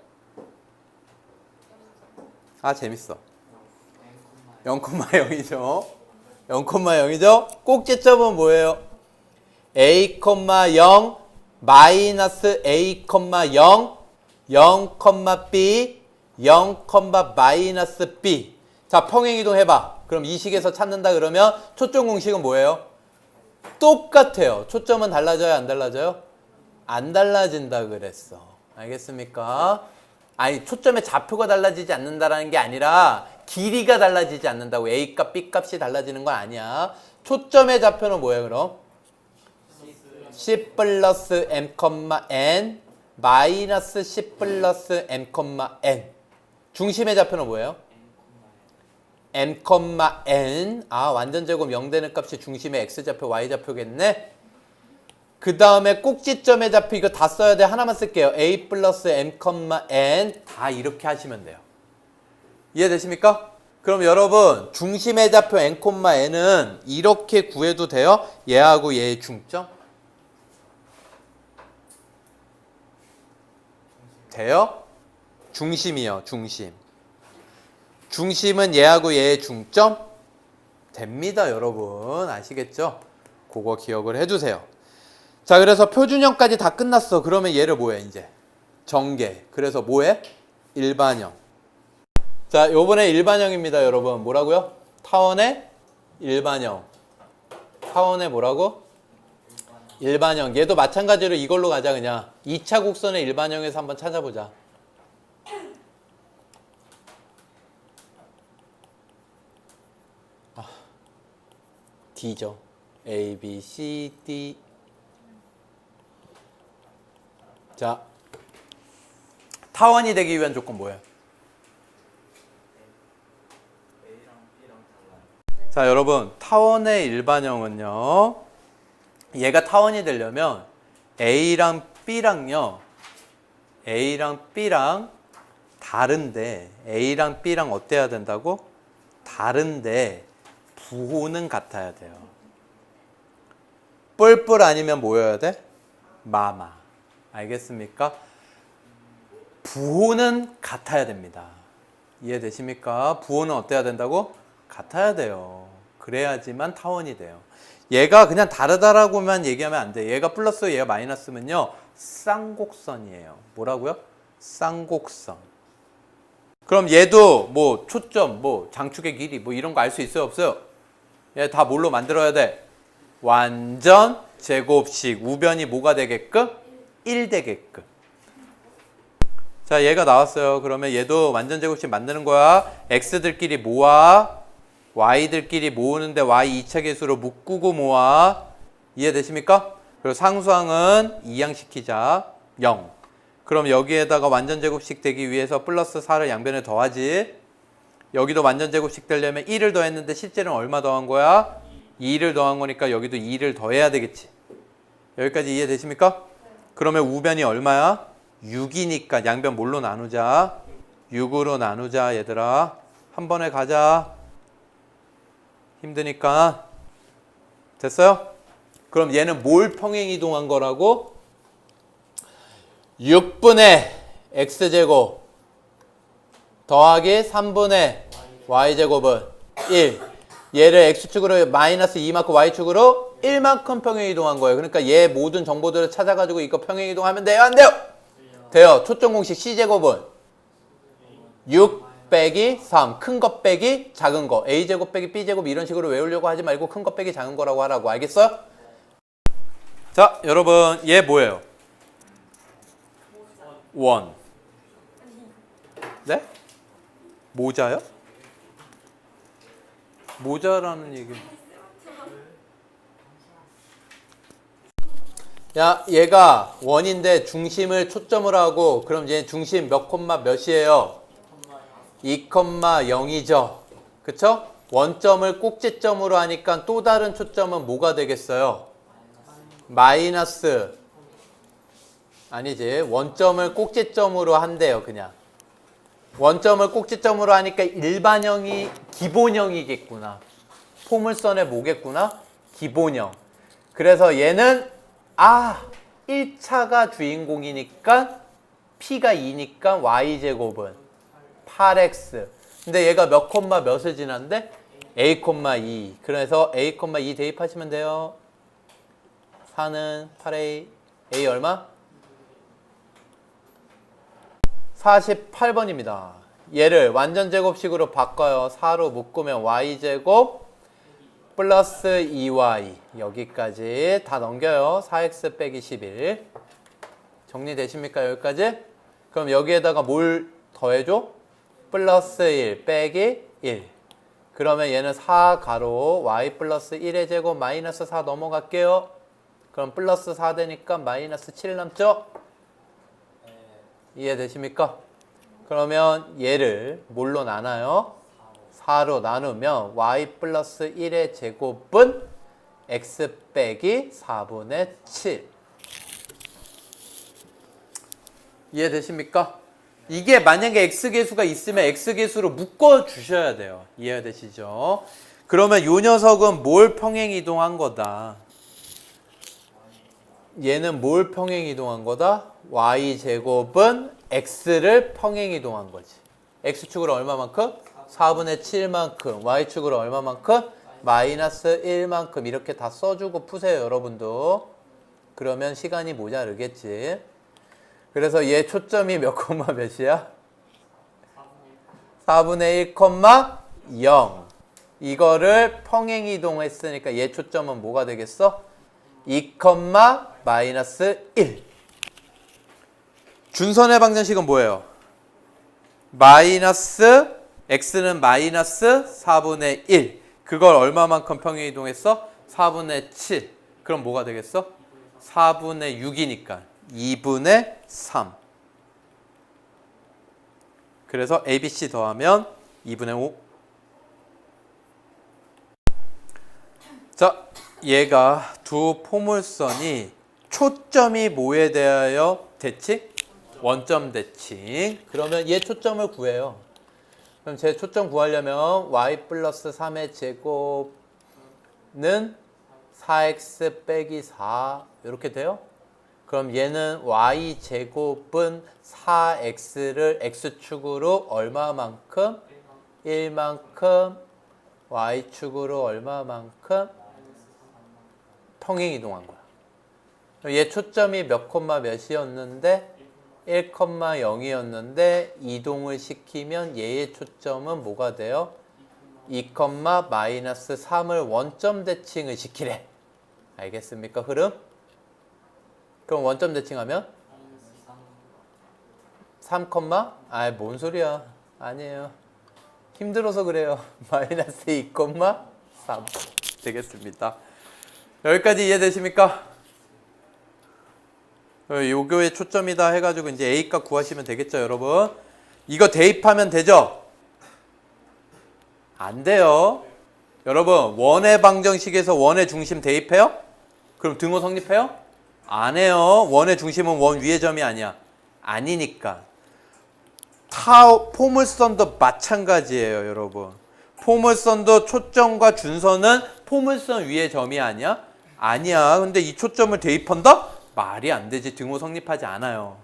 재밌어. 0,0이죠. 0,0이죠. 꼭지점은 뭐예요? a, 0 마이너스 a, 0 0, b 0, 마이너스 b. 자, 평행이동 해봐. 그럼 이 식에서 찾는다 그러면 초점 공식은 뭐예요? 똑같아요. 초점은 달라져요? 안 달라져요? 안 달라진다 그랬어. 알겠습니까? 아니, 초점의 좌표가 달라지지 않는다라는 게 아니라 길이가 달라지지 않는다고. A 값, B 값이 달라지는 건 아니야. 초점의 좌표는 뭐예요, 그럼? C 플러스 M, N 마이너스 C 플러스 M, N. 중심의 좌표는 뭐예요? M, N. 완전 제곱 0 되는 값이 중심의 X좌표, Y좌표겠네. 그 다음에 꼭지점의 좌표 이거 다 써야 돼. 하나만 쓸게요. A 플러스 M, N. 다 이렇게 하시면 돼요. 이해되십니까? 그럼 여러분 중심의 좌표 N, N은 이렇게 구해도 돼요? 얘하고 얘의 중점? 돼요? 중심이요. 중심. 중심은 얘하고 얘의 중점? 됩니다, 여러분. 아시겠죠? 그거 기억을 해주세요. 자, 그래서 표준형까지 다 끝났어. 그러면 얘를 뭐해, 이제? 전개. 그래서 뭐해? 일반형. 자, 요번에 일반형입니다, 여러분. 뭐라고요? 타원의 일반형. 타원의 뭐라고? 일반형. 얘도 마찬가지로 이걸로 가자, 그냥. 2차 곡선의 일반형에서 한번 찾아보자. D죠. A, B, C, D. 자, 타원이 되기 위한 조건 뭐예요? 자, 여러분, 타원의 일반형은요, 얘가 타원이 되려면 A랑 B랑요, A랑 B랑 다른데, A랑 B랑 어때야 된다고? 다른데, 부호는 같아야 돼요. 뿔뿔 아니면 뭐여야 돼? 마마. 알겠습니까? 부호는 같아야 됩니다. 이해되십니까? 부호는 어때야 된다고? 같아야 돼요. 그래야지만 타원이 돼요. 얘가 그냥 다르다라고만 얘기하면 안 돼. 얘가 플러스 얘가 마이너스면요. 쌍곡선이에요. 뭐라고요? 쌍곡선. 그럼 얘도 뭐 초점, 뭐 장축의 길이 뭐 이런 거 알 수 있어요? 없어요? 얘 다 뭘로 만들어야 돼? 완전 제곱식. 우변이 뭐가 되게끔? 1 되게끔. 자, 얘가 나왔어요. 그러면 얘도 완전 제곱식 만드는 거야. x들끼리 모아. y들끼리 모으는데 y 2차 계수로 묶고 모아. 이해되십니까? 그리고 상수항은 이항시키자. 0. 그럼 여기에다가 완전 제곱식 되기 위해서 플러스 4를 양변에 더하지. 여기도 완전 제곱식 되려면 1을 더했는데 실제로는 얼마 더한 거야? 2를 더한 거니까 여기도 2를 더해야 되겠지. 여기까지 이해되십니까? 그러면 우변이 얼마야? 6이니까 양변 뭘로 나누자? 6으로 나누자 얘들아. 한 번에 가자. 힘드니까. 됐어요? 그럼 얘는 뭘 평행이동한 거라고? 6분의 x제곱 더하기 3분의 y제곱은 1. 얘를 x축으로 마이너스 2만큼 y축으로 1만큼 평행이동한 거예요. 그러니까 얘 모든 정보들을 찾아가지고 이거 평행이동하면 돼요? 안 돼요? 돼요. 초점 공식 c제곱은 6 빼기 3. 큰 거 빼기 작은 거. a제곱 빼기 b제곱 이런 식으로 외우려고 하지 말고 큰 거 빼기 작은 거라고 하라고. 알겠어요? 자, 여러분 얘 뭐예요? 원. 네? 모자요? 모자라는 얘기. 야, 얘가 원인데 중심을 초점으로 하고 그럼 얘 중심 몇 콤마 몇이에요? 2,0이죠. 그쵸? 원점을 꼭지점으로 하니까 또 다른 초점은 뭐가 되겠어요? 마이너스. 아니지. 원점을 꼭지점으로 한대요, 그냥. 원점을 꼭지점으로 하니까 일반형이 기본형이겠구나. 포물선의 뭐겠구나? 기본형. 그래서 얘는 1차가 주인공이니까 P가 2니까 Y제곱은 8X. 근데 얘가 몇 콤마 몇을 지난데? A,2. 그래서 A,2 대입하시면 돼요. 4는 8A. A 얼마? 48번입니다. 얘를 완전 제곱식으로 바꿔요. 4로 묶으면 y제곱 플러스 2y. 여기까지 다 넘겨요. 4x 빼기 11. 정리되십니까? 여기까지? 그럼 여기에다가 뭘 더해줘? 플러스 1 빼기 1. 그러면 얘는 4 가로 y 플러스 1의 제곱 마이너스 4 넘어갈게요. 그럼 플러스 4 되니까 마이너스 7 남죠? 이해되십니까? 그러면 얘를 뭘로 나눠요? 4로 나누면 y 플러스 1의 제곱은 x 빼기 4분의 7. 이해되십니까? 이게 만약에 x계수가 있으면 x계수로 묶어주셔야 돼요. 이해되시죠? 그러면 이 녀석은 뭘 평행이동한 거다? 얘는 뭘 평행이동한 거다? y제곱은 x를 평행이동한 거지. x축으로 얼마만큼? 4분의 7만큼. y축으로 얼마만큼? 마이너스 1만큼. 이렇게 다 써주고 푸세요, 여러분도. 그러면 시간이 모자르겠지. 그래서 얘 초점이 몇 콤마 몇이야? 4분의 1, 0. 이거를 평행이동했으니까 얘 초점은 뭐가 되겠어? 2, 마이너스 1. 준선의 방정식은 뭐예요? 마이너스 x는 마이너스 4분의 1. 그걸 얼마만큼 평행이동했어? 4분의 7. 그럼 뭐가 되겠어? 4분의 6이니까 2분의 3. 그래서 ABC 더하면 2분의 5. 자, 얘가 두 포물선이 초점이 뭐에 대하여 대칭? 원점 대칭. 그러면 얘 초점을 구해요. 그럼 제 초점 구하려면 y 플러스 3의 제곱은 4x 빼기 4 이렇게 돼요. 그럼 얘는 y 제곱은 4x를 x축으로 얼마만큼? 1만큼 y축으로 얼마만큼 평행 이동한 거야. 얘 초점이 몇 콤마 몇이었는데 1,0이었는데 이동을 시키면 얘의 초점은 뭐가 돼요? 2,-3을 원점 대칭을 시키래. 알겠습니까? 흐름? 그럼 원점 대칭하면 3, 뭔 소리야. 아니에요. 힘들어서 그래요. 마이너스 2,3 되겠습니다. 여기까지 이해되십니까? 요거의 초점이다 해가지고 이제 A값 구하시면 되겠죠, 여러분? 이거 대입하면 되죠? 안 돼요. 여러분, 원의 방정식에서 원의 중심 대입해요? 그럼 등호 성립해요? 안 해요. 원의 중심은 원 위의 점이 아니야. 아니니까. 포물선도 마찬가지예요, 여러분. 포물선도 초점과 준선은 포물선 위의 점이 아니야? 아니야. 근데 이 초점을 대입한다? 말이 안 되지. 등호 성립하지 않아요.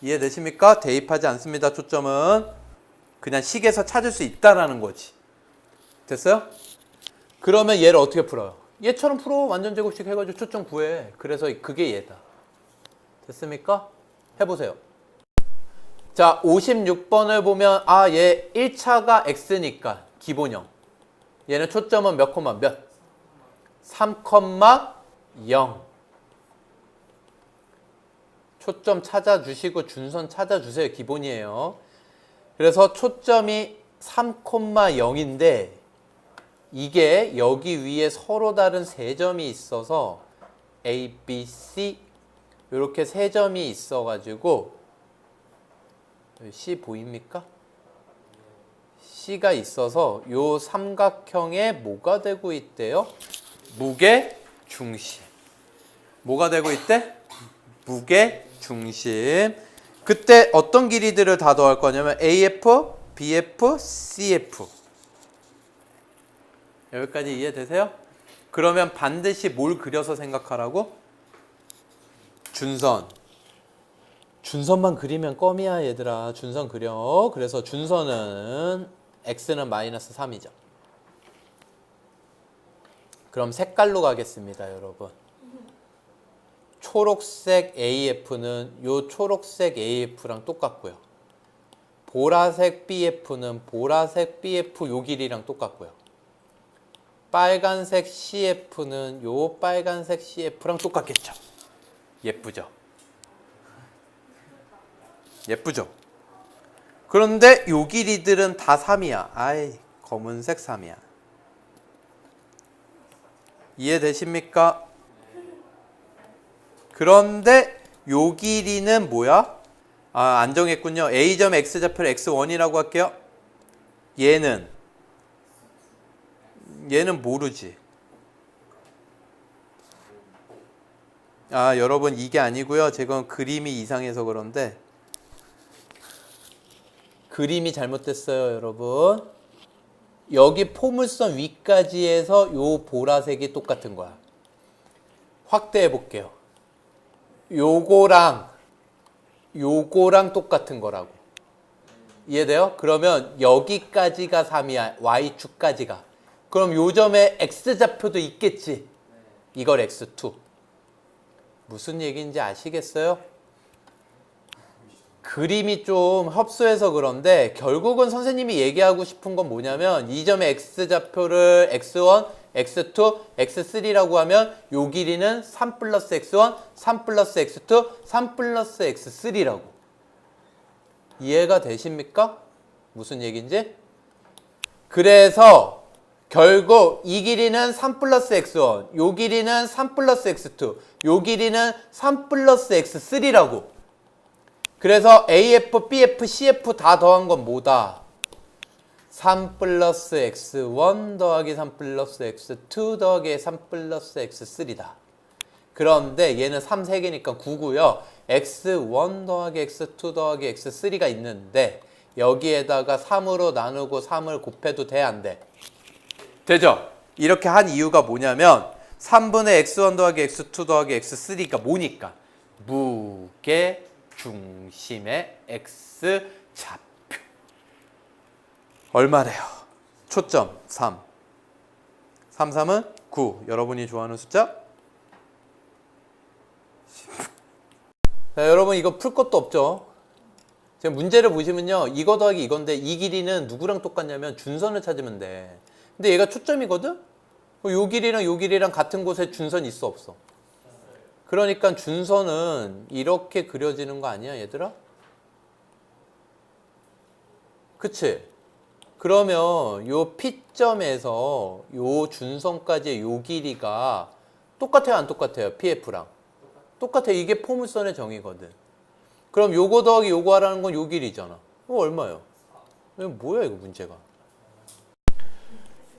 이해되십니까? 대입하지 않습니다. 초점은 그냥 식에서 찾을 수 있다라는 거지. 됐어요? 그러면 얘를 어떻게 풀어요? 얘처럼 풀어. 완전 제곱식 해가지고 초점 구해. 그래서 그게 얘다. 됐습니까? 해보세요. 자, 56번을 보면 얘 1차가 x니까 기본형. 얘는 초점은 몇 콤마 몇? 3,0. 초점 찾아주시고 준선 찾아주세요. 기본이에요. 그래서 초점이 3,0인데 이게 여기 위에 서로 다른 세 점이 있어서 A, B, C 이렇게 세 점이 있어가지고 C 보입니까? C가 있어서 요 삼각형에 뭐가 되고 있대요? 무게 중심. 뭐가 되고 있대? 무게 중심. 그때 어떤 길이들을 다 더할 거냐면 AF, BF, CF. 여기까지 이해되세요? 그러면 반드시 뭘 그려서 생각하라고? 준선. 준선만 그리면 껌이야, 얘들아. 준선 그려. 그래서 준선은 x는 마이너스 3이죠. 그럼 색깔로 가겠습니다, 여러분. 초록색 AF는 요 초록색 AF랑 똑같고요. 보라색 BF는 보라색 BF 요 길이랑 똑같고요. 빨간색 CF는 요 빨간색 CF랑 똑같겠죠. 예쁘죠? 예쁘죠? 그런데 요 길이들은 다 3이야. 아이, 검은색 3이야. 이해되십니까? 그런데 요 길이는 뭐야? 안 정했군요. A점 X좌표를 X1이라고 할게요. 얘는 모르지. 여러분 이게 아니고요. 제가 그림이 이상해서 그런데 그림이 잘못됐어요, 여러분. 여기 포물선 위까지 해서 요 보라색이 똑같은 거야. 확대해 볼게요. 요거랑 똑같은 거라고. 이해돼요? 그러면 여기까지가 3이야. Y축까지가. 그럼 요 점에 X좌표도 있겠지. 이걸 X2. 무슨 얘기인지 아시겠어요? 그림이 좀 협소해서 그런데 결국은 선생님이 얘기하고 싶은 건 뭐냐면 이 점의 X좌표를 X1, X2, X3라고 하면 요 길이는 3 플러스 X1, 3 플러스 X2, 3 플러스 X3라고. 이해가 되십니까? 무슨 얘기인지? 그래서 결국 이 길이는 3 플러스 X1, 요 길이는 3 플러스 X2, 요 길이는 3 플러스 X3라고. 그래서 AF, BF, CF 다 더한 건 뭐다? 3 플러스 X1 더하기 3 플러스 X2 더하기 3 플러스 X3다. 그런데 얘는 3 3개니까 9고요. X1 더하기 X2 더하기 X3가 있는데 여기에다가 3으로 나누고 3을 곱해도 돼, 안 돼? 되죠? 이렇게 한 이유가 뭐냐면 3분의 X1 더하기 X2 더하기 X3가 뭐니까? 무게 중심의 X좌표. 얼마래요? 초점 3. 3, 3은 9. 여러분이 좋아하는 숫자? 자, 여러분 이거 풀 것도 없죠? 지금 문제를 보시면요. 이거 더하기 이건데 이 길이는 누구랑 똑같냐면 준선을 찾으면 돼. 근데 얘가 초점이거든? 요 길이랑 요 길이랑 같은 곳에 준선이 있어 없어? 그러니까 준선은 이렇게 그려지는 거 아니야 얘들아? 그치? 그러면 요 P점에서 요 준선까지의 요 길이가 똑같아요 안 똑같아요? PF랑 똑같아요. 이게 포물선의 정의거든. 그럼 요거 더하기 요거 하라는 건 요 길이잖아. 이거 얼마예요? 이거 뭐야 이거 문제가.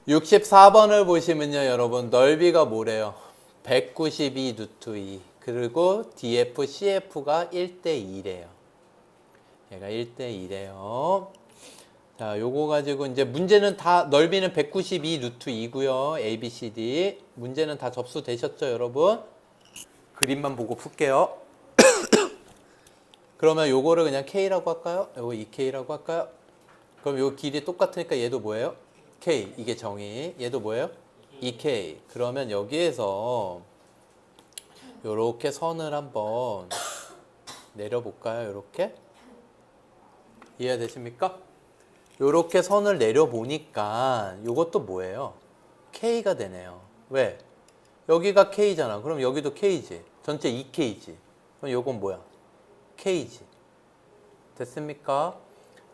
64번을 보시면요 여러분 넓이가 뭐래요? 192 루트 2 그리고 DF, CF가 1대2래요. 얘가 1대2래요. 자, 요거 가지고 이제 문제는 다 넓이는 192 루트 2고요. A, B, C, D. 문제는 다 접수되셨죠, 여러분? 그림만 보고 풀게요. 그러면 요거를 그냥 K라고 할까요? 요거 2K라고 할까요? 그럼 요 길이 똑같으니까 얘도 뭐예요? K. 이게 정의. 얘도 뭐예요? 2K. 그러면 여기에서 요렇게 선을 한번 내려볼까요? 요렇게? 이해되십니까? 요렇게 선을 내려보니까 요것도 뭐예요? K가 되네요. 왜? 여기가 K잖아. 그럼 여기도 K지. 전체 2K지. 그럼 요건 뭐야? K지. 됐습니까?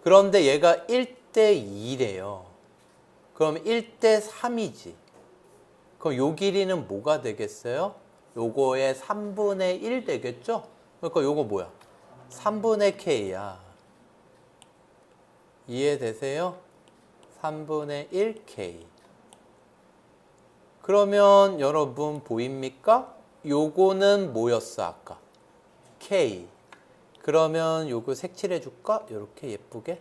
그런데 얘가 1대2래요. 그럼 1대3이지. 그럼 요 길이는 뭐가 되겠어요? 요거의 3분의 1 되겠죠? 그러니까 요거 뭐야? 3분의 K야. 이해되세요? 3분의 1K. 그러면 여러분 보입니까? 요거는 뭐였어 아까? K. 그러면 요거 색칠해 줄까? 요렇게 예쁘게.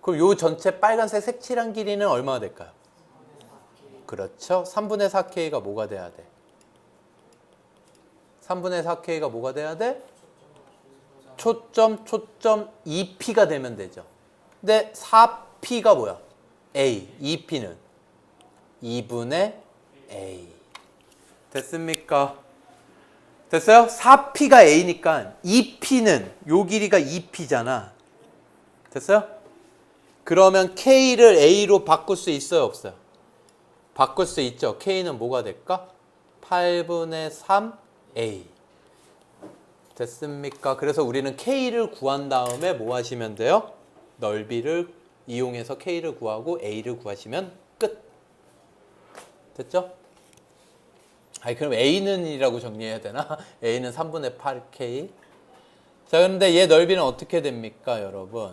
그럼 요 전체 빨간색 색칠한 길이는 얼마가 될까요? 그렇죠. 3분의 4K가 뭐가 돼야 돼? 3분의 4K가 뭐가 돼야 돼? 초점 2P가 되면 되죠. 근데 4P가 뭐야? A. 2P는 2분의 A. 됐습니까? 됐어요? 4P가 A니까 2P는 요 길이가 2P잖아. 됐어요? 그러면 K를 A로 바꿀 수 있어요? 없어요? 바꿀 수 있죠. K는 뭐가 될까? 8분의 3A. 됐습니까? 그래서 우리는 K를 구한 다음에 뭐 하시면 돼요? 넓이를 이용해서 K를 구하고 A를 구하시면 끝. 됐죠? 아니 그럼 A는 이라고 정리해야 되나? A는 3분의 8K. 자 그런데 얘 넓이는 어떻게 됩니까 여러분?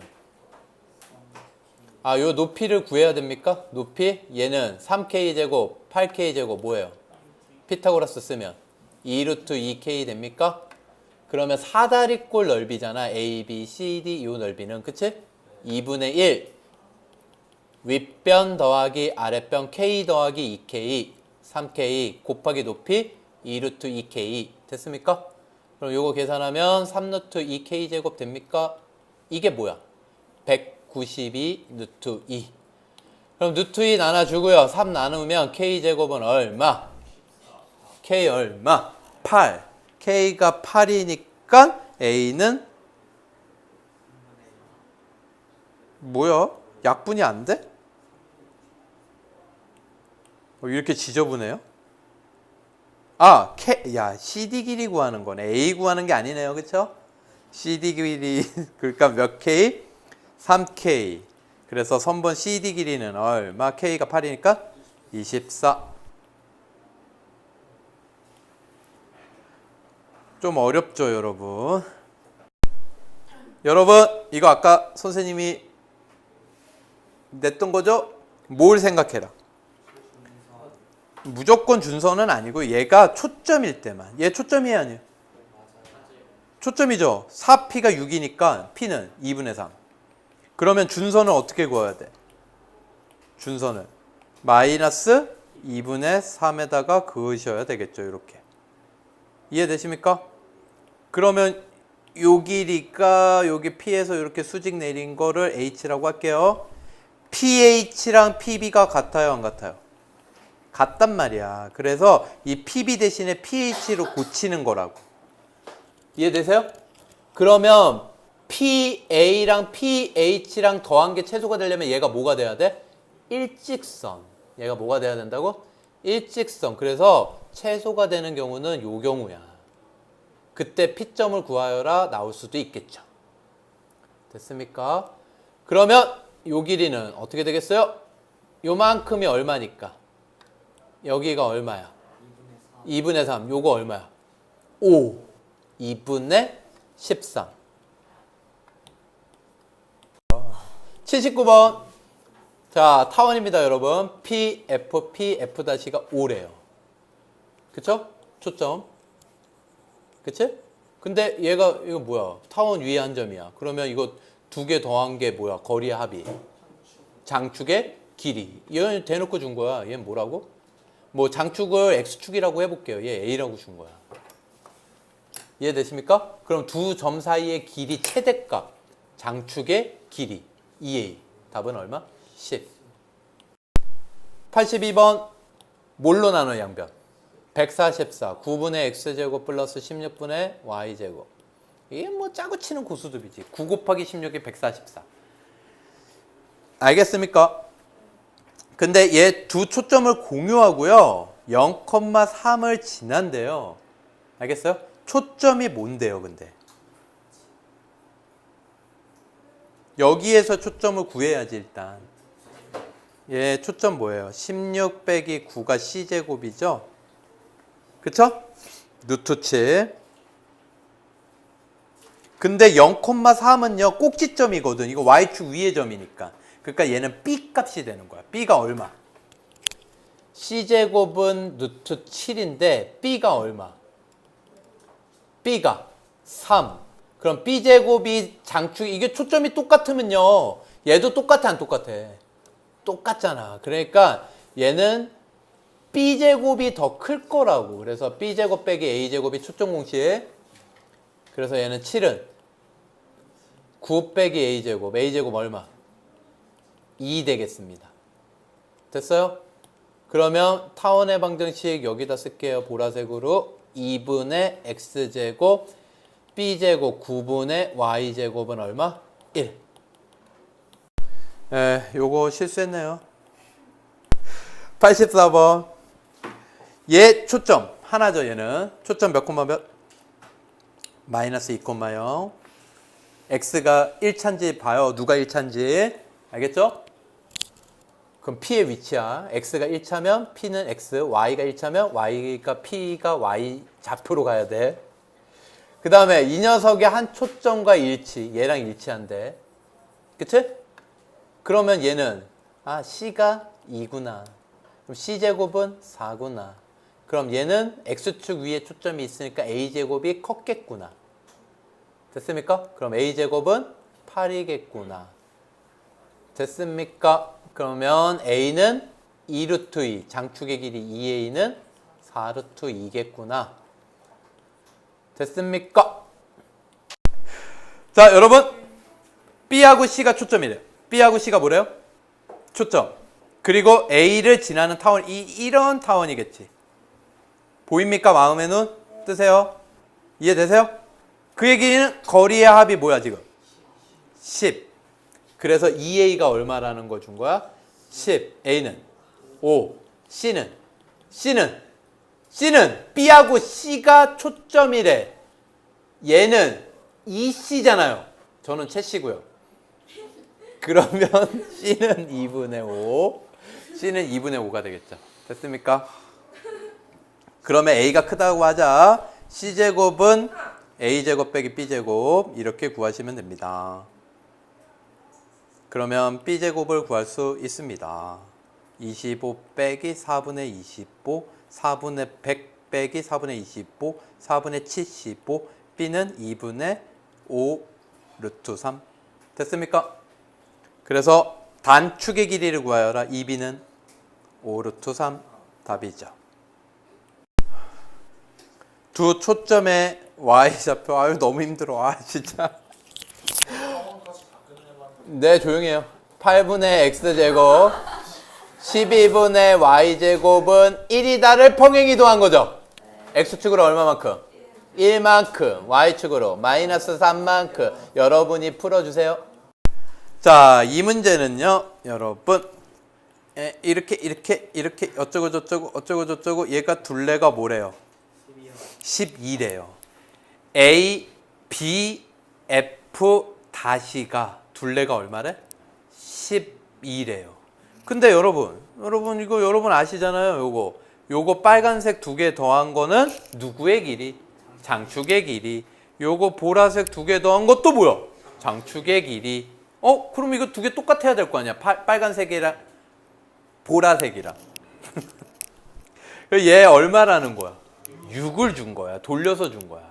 아, 요 높이를 구해야 됩니까? 높이? 얘는 3K제곱, 8K제곱 뭐예요? 피타고라스 쓰면 2루트 2K 됩니까? 그러면 사다리꼴 넓이잖아. A, B, C, D 요 넓이는 그치? 2분의 1 윗변 더하기 아랫변 K 더하기 2K 3K 곱하기 높이 2루트 2K 됐습니까? 그럼 요거 계산하면 3루트 2K 제곱 됩니까? 이게 뭐야? 192 루트 2 그럼 루트 2 나눠주고요. 3 나누면 K 제곱은 얼마? K 얼마? 8 K가 8이니까 A는 뭐야? 약분이 안 돼? 이렇게 지저분해요? 아, 야, CD 길이 구하는 거네. A 구하는 게 아니네요. 그쵸? CD 길이, 그러니까 몇 K? 3K. 그래서 선분 CD 길이는 얼마? K가 8이니까 24. 좀 어렵죠, 여러분? 여러분, 이거 아까 선생님이 냈던 거죠? 뭘 생각해라. 무조건 준선은 아니고 얘가 초점일 때만. 얘 초점이에요 아니에요? 초점이죠. 4P가 6이니까 P는 2분의 3. 그러면 준선을 어떻게 구해야 돼? 준선을 마이너스 2분의 3에다가 그으셔야 되겠죠. 이렇게. 이해되십니까? 그러면 요 길이가 여기 P에서 이렇게 수직 내린 거를 H라고 할게요. PH랑 PB가 같아요 안 같아요? 같단 말이야. 그래서 이 PB 대신에 pH로 고치는 거라고. 이해되세요? 그러면 PA랑 pH랑 더한 게 최소가 되려면 얘가 뭐가 돼야 돼? 일직선. 얘가 뭐가 돼야 된다고? 일직선. 그래서 최소가 되는 경우는 요 경우야. 그때 P점을 구하여라 나올 수도 있겠죠. 됐습니까? 그러면 요 길이는 어떻게 되겠어요? 요만큼이 얼마니까? 여기가 얼마야? 2분의 3. 요거 얼마야? 5. 2분의 13. 79번. 자, 타원입니다, 여러분. P가 5래요. 그쵸? 초점. 그치? 근데 얘가, 이거 뭐야? 타원 위에 한 점이야. 그러면 이거 두 개 더한 게 뭐야? 거리의 합이. 장축의 길이. 얘는 대놓고 준 거야. 얘는 뭐라고? 뭐 장축을 X축이라고 해볼게요. 얘 A라고 준 거야. 이해되십니까? 그럼 두 점 사이의 길이 최대값. 장축의 길이. 2A. 답은 얼마? 10. 82번. 뭘로 나눠 양변? 144. 9분의 X제곱 플러스 16분의 Y제곱. 이게 뭐 짜고 치는 고수듭이지. 9 곱하기 16이 144. 알겠습니까? 근데 얘 두 초점을 공유하고요. 0,3을 지난대요. 알겠어요? 초점이 뭔데요, 근데? 여기에서 초점을 구해야지, 일단. 얘 초점 뭐예요? 16 빼기 9가 C제곱이죠? 그쵸? 루트 7. 근데 0,3은요, 꼭지점이거든. 이거 Y축 위의 점이니까. 그러니까 얘는 B 값이 되는 거야. B가 얼마? C제곱은 루트 7인데 B가 얼마? B가 3. 그럼 B제곱이 장축, 이게 초점이 똑같으면요. 얘도 똑같아, 안 똑같아? 똑같잖아. 그러니까 얘는 B제곱이 더 클 거라고. 그래서 B제곱 빼기 A제곱이 초점 공식에. 그래서 얘는 7은 9 빼기 A제곱. A제곱 얼마? 2 되겠습니다. 됐어요? 그러면 타원의 방정식 여기다 쓸게요. 보라색으로 2분의 X제곱 B제곱 9분의 Y제곱은 얼마? 1. 요거 실수했네요. 84번. 얘 초점 하나죠. 얘는 초점 몇 콤마 몇? 마이너스 2,0. X가 1차인지 봐요. 누가 1차인지. 알겠죠? 그럼 P의 위치야. X가 1차면 P는 X, Y가 1차면 P가 Y 좌표로 가야 돼. 그 다음에 이 녀석의 한 초점과 일치, 얘랑 일치한대. 그치? 그러면 얘는 C가 2구나. 그럼 C제곱은 4구나. 그럼 얘는 X축 위에 초점이 있으니까 A제곱이 컸겠구나. 됐습니까? 그럼 A제곱은 8이겠구나. 됐습니까? 그러면 A는 2루트 2, 장축의 길이 2A는 4루트 2겠구나. 됐습니까? 자, 여러분. B하고 C가 초점이래요. B하고 C가 뭐래요? 초점. 그리고 A를 지나는 타원, 이런 타원이겠지. 보입니까? 마음의 눈? 뜨세요? 이해되세요? 그 얘기는 거리의 합이 뭐야, 지금? 10. 그래서 2A가 얼마라는 거 준 거야? 10. A는 5. C는 B하고 C가 초점이래. 얘는 2C잖아요. 저는 채씨고요. 그러면 C는 2분의 5. C는 2분의 5가 되겠죠. 됐습니까? 그러면 A가 크다고 하자. C제곱은 A제곱 빼기 B제곱 이렇게 구하시면 됩니다. 그러면 B제곱을 구할 수 있습니다. 25 빼기 4분의 25, 4분의 100 빼기 4분의 25, 4분의 75, B는 2분의 5 루트 3. 됐습니까? 그래서 단축의 길이를 구하여라. 2B는 5 루트 3 답이죠. 두 초점의 Y좌표. 아유, 너무 힘들어. 진짜. 네, 조용히 해요. 8분의 X제곱 12분의 y제곱은 1이다를 평행이동한 거죠. x축으로 얼마만큼? 1만큼. y축으로 마이너스 3만큼. 여러분이 풀어주세요. 자, 이 문제는요, 여러분. 이렇게 어쩌고 얘가 둘레가 뭐래요? 12래요. A, B, F 다시가 둘레가 얼마래? 12래요. 근데 여러분 이거 여러분 아시잖아요. 요거 빨간색 두 개 더한 거는 누구의 길이? 장축의 길이. 요거 보라색 두 개 더한 것도 뭐야? 장축의 길이. 그럼 이거 두 개 똑같아야 될 거 아니야? 빨간색이랑 보라색이랑. 얘 얼마라는 거야? 6을 준 거야. 돌려서 준 거야.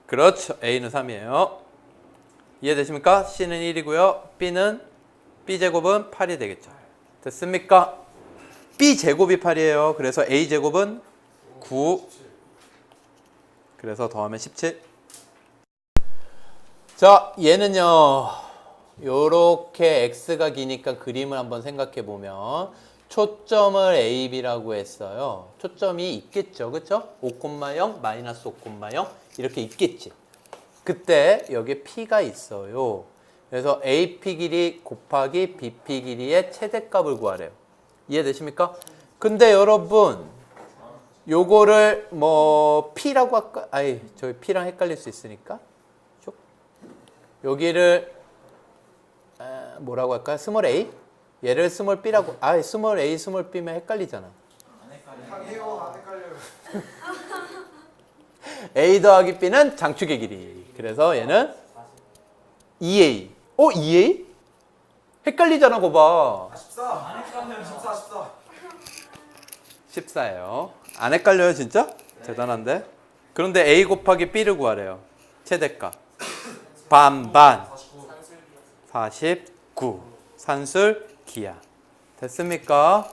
그렇죠. A는 3이에요. 이해되십니까? C는 1이고요. B제곱은 8이 되겠죠. 됐습니까? B제곱이 8이에요. 그래서 A제곱은 9. 그래서 더하면 17. 자, 얘는요. 요렇게 X가 기니까 그림을 한번 생각해 보면 초점을 A, B라고 했어요. 초점이 있겠죠. 그쵸? 5,0, 마이너스 5,0 이렇게 있겠지. 그때 여기에 P가 있어요. 그래서 AP 길이 곱하기 BP 길이의 최대값을 구하래요. 이해되십니까? 근데 여러분 요거를 뭐 P라고 할까? 저희 P랑 헷갈릴 수 있으니까 여기를 뭐라고 할까요? 스몰 A? 얘를 스몰 B라고. 스몰 A, 스몰 B면 헷갈리잖아. 안 헷갈려요. 안 헷갈려요. A 더하기 B는 장축의 길이. 그래서 얘는 2A. 2A? 헷갈리잖아, 그거 봐. 14. 안 헷갈려요. 14. 14예요. 안 헷갈려요, 진짜? 대단한데? 그런데 A 곱하기 B를 구하래요. 최대값. 반반. 49. 산술 기하. 됐습니까?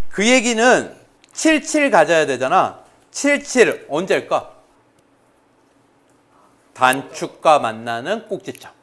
그 얘기는 77 가져야 되잖아. 77 언제일까? 단축과 만나는 꼭지점.